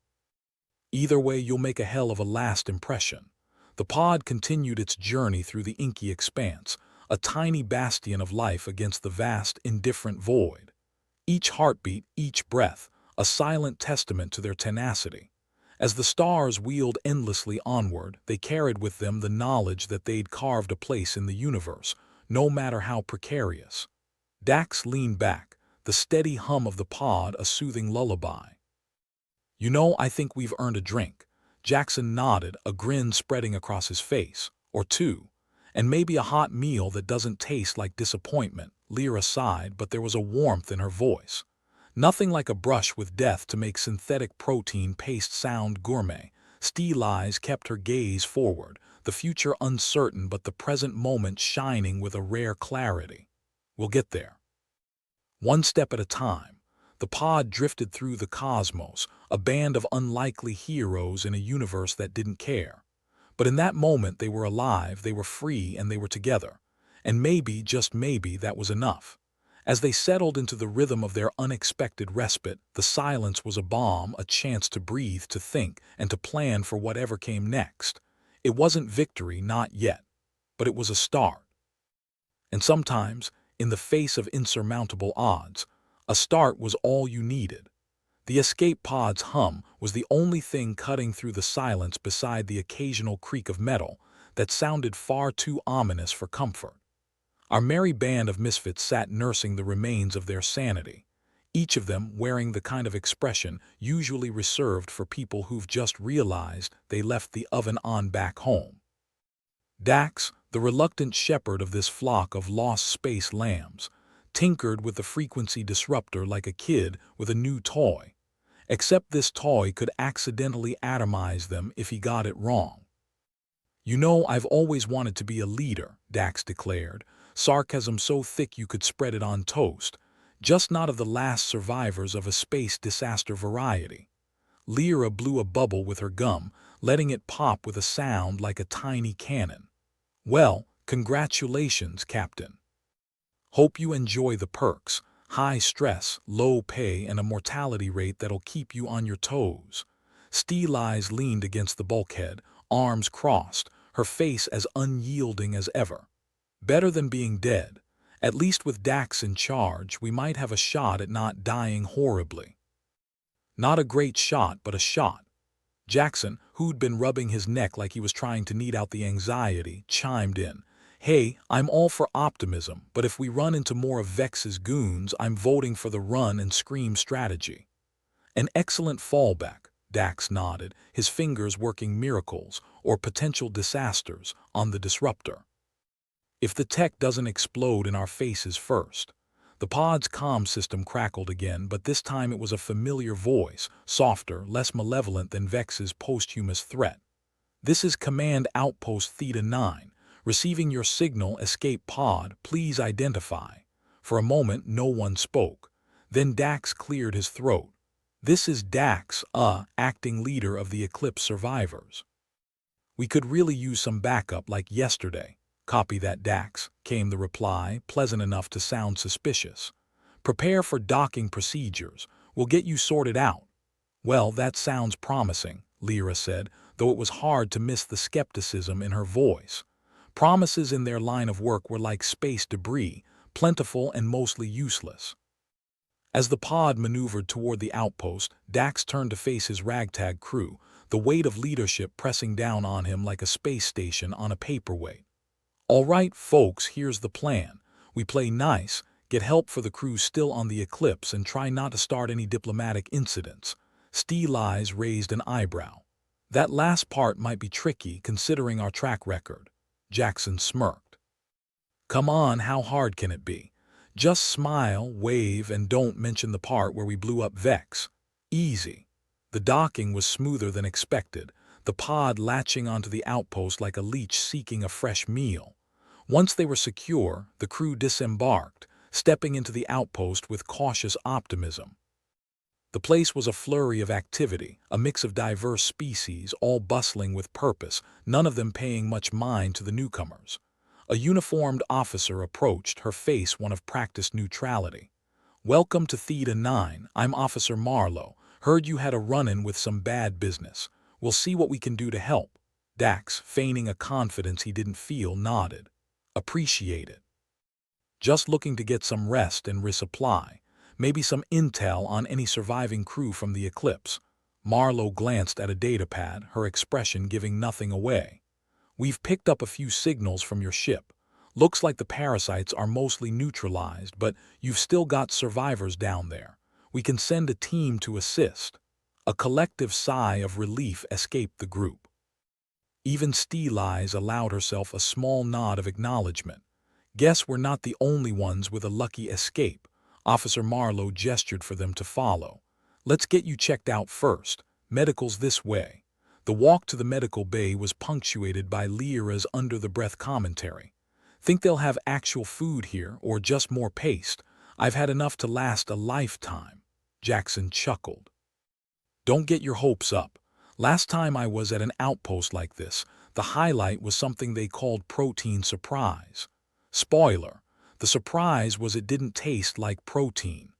Either way, you'll make a hell of a last impression. The pod continued its journey through the inky expanse, a tiny bastion of life against the vast, indifferent void. Each heartbeat, each breath, a silent testament to their tenacity. As the stars wheeled endlessly onward, they carried with them the knowledge that they'd carved a place in the universe, no matter how precarious. Dax leaned back, the steady hum of the pod a soothing lullaby. You know, I think we've earned a drink. Jackson nodded, a grin spreading across his face. Or two. And maybe a hot meal that doesn't taste like disappointment. Lyra sighed, but there was a warmth in her voice. Nothing like a brush with death to make synthetic protein paste sound gourmet. Steel Eyes kept her gaze forward, the future uncertain but the present moment shining with a rare clarity. We'll get there. One step at a time, the pod drifted through the cosmos, a band of unlikely heroes in a universe that didn't care. But in that moment they were alive, they were free, and they were together. And maybe, just maybe, that was enough. As they settled into the rhythm of their unexpected respite, the silence was a balm, a chance to breathe, to think, and to plan for whatever came next. It wasn't victory, not yet, but it was a start. And sometimes, in the face of insurmountable odds, a start was all you needed. The escape pod's hum was the only thing cutting through the silence beside the occasional creak of metal that sounded far too ominous for comfort. Our merry band of misfits sat nursing the remains of their sanity, each of them wearing the kind of expression usually reserved for people who've just realized they left the oven on back home. Dax, the reluctant shepherd of this flock of lost space lambs, tinkered with the frequency disruptor like a kid with a new toy, except this toy could accidentally atomize them if he got it wrong. "You know, I've always wanted to be a leader," Dax declared, sarcasm so thick you could spread it on toast, just not of the last survivors of a space disaster variety. Lyra blew a bubble with her gum, letting it pop with a sound like a tiny cannon. "Well, congratulations, Captain. Hope you enjoy the perks, high stress, low pay, and a mortality rate that'll keep you on your toes." Steel Eyes leaned against the bulkhead, arms crossed, her face as unyielding as ever. "Better than being dead. At least with Dax in charge, we might have a shot at not dying horribly." "Not a great shot, but a shot." Jackson, who'd been rubbing his neck like he was trying to knead out the anxiety, chimed in. "Hey, I'm all for optimism, but if we run into more of Vex's goons, I'm voting for the run and scream strategy." "An excellent fallback," Dax nodded, his fingers working miracles, or potential disasters, on the disruptor. "If the tech doesn't explode in our faces first." The pod's comm system crackled again, but this time it was a familiar voice, softer, less malevolent than Vex's posthumous threat. "This is Command Outpost Theta 9. Receiving your signal, escape pod, please identify." For a moment, no one spoke. Then Dax cleared his throat. "This is Dax, acting leader of the Eclipse survivors. We could really use some backup like yesterday." "Copy that, Dax," came the reply, pleasant enough to sound suspicious. "Prepare for docking procedures. We'll get you sorted out." "Well, that sounds promising," Lyra said, though it was hard to miss the skepticism in her voice. Promises in their line of work were like space debris, plentiful and mostly useless. As the pod maneuvered toward the outpost, Dax turned to face his ragtag crew, the weight of leadership pressing down on him like a space station on a paperweight. "All right, folks, here's the plan. We play nice, get help for the crew still on the Eclipse, and try not to start any diplomatic incidents." Steel Eyes raised an eyebrow. "That last part might be tricky considering our track record." Jackson smirked. "Come on, how hard can it be? Just smile, wave, and don't mention the part where we blew up Vex. Easy." The docking was smoother than expected, the pod latching onto the outpost like a leech seeking a fresh meal. Once they were secure, the crew disembarked, stepping into the outpost with cautious optimism. The place was a flurry of activity, a mix of diverse species, all bustling with purpose, none of them paying much mind to the newcomers. A uniformed officer approached, her face one of practiced neutrality. "Welcome to Theta 9, I'm Officer Marlowe. Heard you had a run-in with some bad business. We'll see what we can do to help." Dax, feigning a confidence he didn't feel, nodded. "Appreciate it. Just looking to get some rest and resupply. Maybe some intel on any surviving crew from the Eclipse." Marlowe glanced at a datapad, her expression giving nothing away. "We've picked up a few signals from your ship. Looks like the parasites are mostly neutralized, but you've still got survivors down there. We can send a team to assist." A collective sigh of relief escaped the group. Even Steel Eyes allowed herself a small nod of acknowledgement. "Guess we're not the only ones with a lucky escape." Officer Marlowe gestured for them to follow. "Let's get you checked out first. Medical's this way." The walk to the medical bay was punctuated by Lyra's under-the-breath commentary. "Think they'll have actual food here, or just more paste? I've had enough to last a lifetime." Jackson chuckled. "Don't get your hopes up. Last time I was at an outpost like this, the highlight was something they called protein surprise. Spoiler, the surprise was it didn't taste like protein.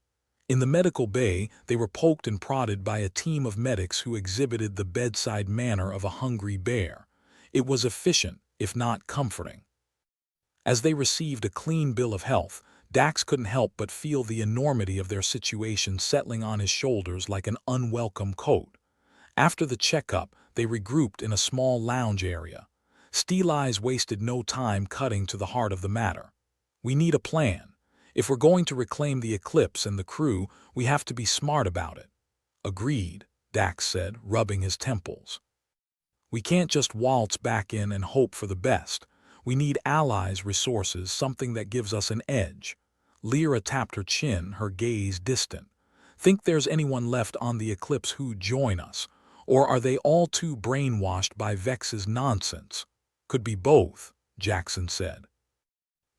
In the medical bay, they were poked and prodded by a team of medics who exhibited the bedside manner of a hungry bear. It was efficient, if not comforting. As they received a clean bill of health, Dax couldn't help but feel the enormity of their situation settling on his shoulders like an unwelcome coat. After the checkup, they regrouped in a small lounge area. Steel Eyes wasted no time cutting to the heart of the matter. "We need a plan. If we're going to reclaim the Eclipse and the crew, we have to be smart about it." "Agreed," Dax said, rubbing his temples. "We can't just waltz back in and hope for the best. We need allies, resources, something that gives us an edge." Lyra tapped her chin, her gaze distant. "Think there's anyone left on the Eclipse who'd join us? Or are they all too brainwashed by Vex's nonsense?" "Could be both," Jackson said.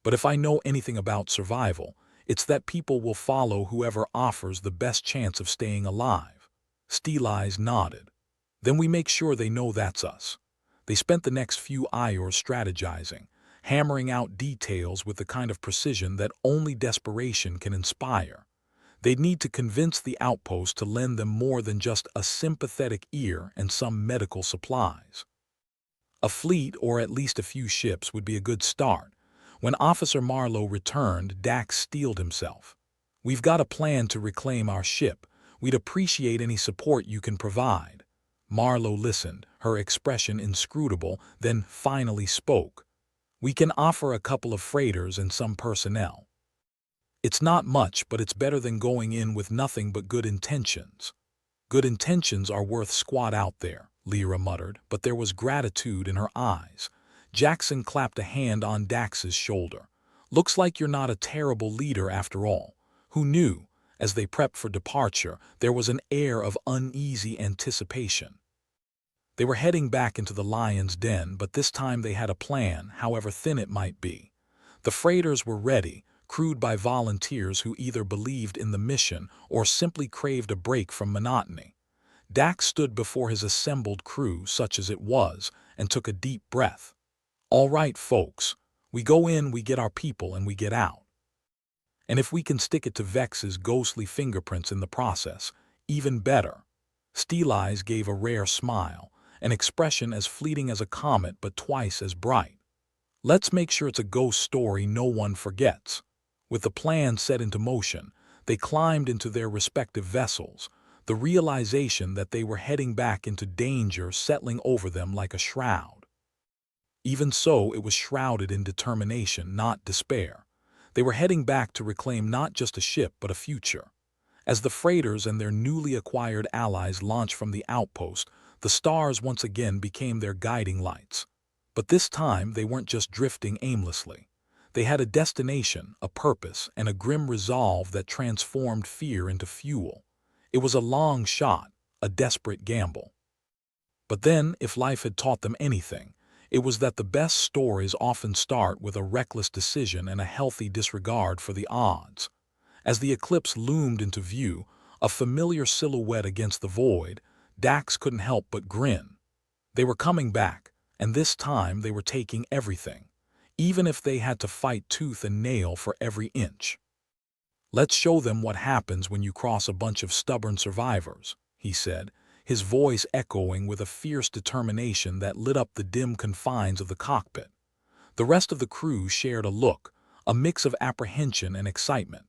"But if I know anything about survival, it's that people will follow whoever offers the best chance of staying alive." Steel Eyes nodded. "Then we make sure they know that's us." They spent the next few hours strategizing, hammering out details with the kind of precision that only desperation can inspire. They'd need to convince the outpost to lend them more than just a sympathetic ear and some medical supplies. A fleet, or at least a few ships, would be a good start. When Officer Marlowe returned, Dax steeled himself. "We've got a plan to reclaim our ship. We'd appreciate any support you can provide." Marlowe listened, her expression inscrutable, then finally spoke. "We can offer a couple of freighters and some personnel. It's not much, but it's better than going in with nothing but good intentions." "Good intentions are worth squat out there," Lyra muttered, but there was gratitude in her eyes. Jackson clapped a hand on Dax's shoulder. "Looks like you're not a terrible leader after all." Who knew? As they prepped for departure, there was an air of uneasy anticipation. They were heading back into the lion's den, but this time they had a plan, however thin it might be. The freighters were ready, crewed by volunteers who either believed in the mission or simply craved a break from monotony. Dax stood before his assembled crew, such as it was, and took a deep breath. "All right, folks. We go in, we get our people, and we get out. And if we can stick it to Vex's ghostly fingerprints in the process, even better." Steel Eyes gave a rare smile, an expression as fleeting as a comet but twice as bright. "Let's make sure it's a ghost story no one forgets." With the plan set into motion, they climbed into their respective vessels, the realization that they were heading back into danger settling over them like a shroud. Even so, it was shrouded in determination, not despair. They were heading back to reclaim not just a ship but a future. As the freighters and their newly acquired allies launched from the outpost, the stars once again became their guiding lights. But this time they weren't just drifting aimlessly. They had a destination, a purpose, and a grim resolve that transformed fear into fuel. It was a long shot, a desperate gamble. But then, if life had taught them anything, it was that the best stories often start with a reckless decision and a healthy disregard for the odds. As the Eclipse loomed into view, a familiar silhouette against the void, Dax couldn't help but grin. They were coming back, and this time they were taking everything, even if they had to fight tooth and nail for every inch. "Let's show them what happens when you cross a bunch of stubborn survivors," he said, his voice echoing with a fierce determination that lit up the dim confines of the cockpit. The rest of the crew shared a look, a mix of apprehension and excitement.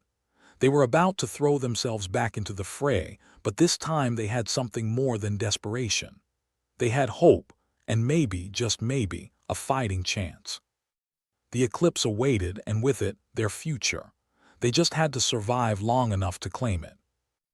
They were about to throw themselves back into the fray, but this time they had something more than desperation. They had hope, and maybe, just maybe, a fighting chance. The Eclipse awaited, and with it, their future. They just had to survive long enough to claim it.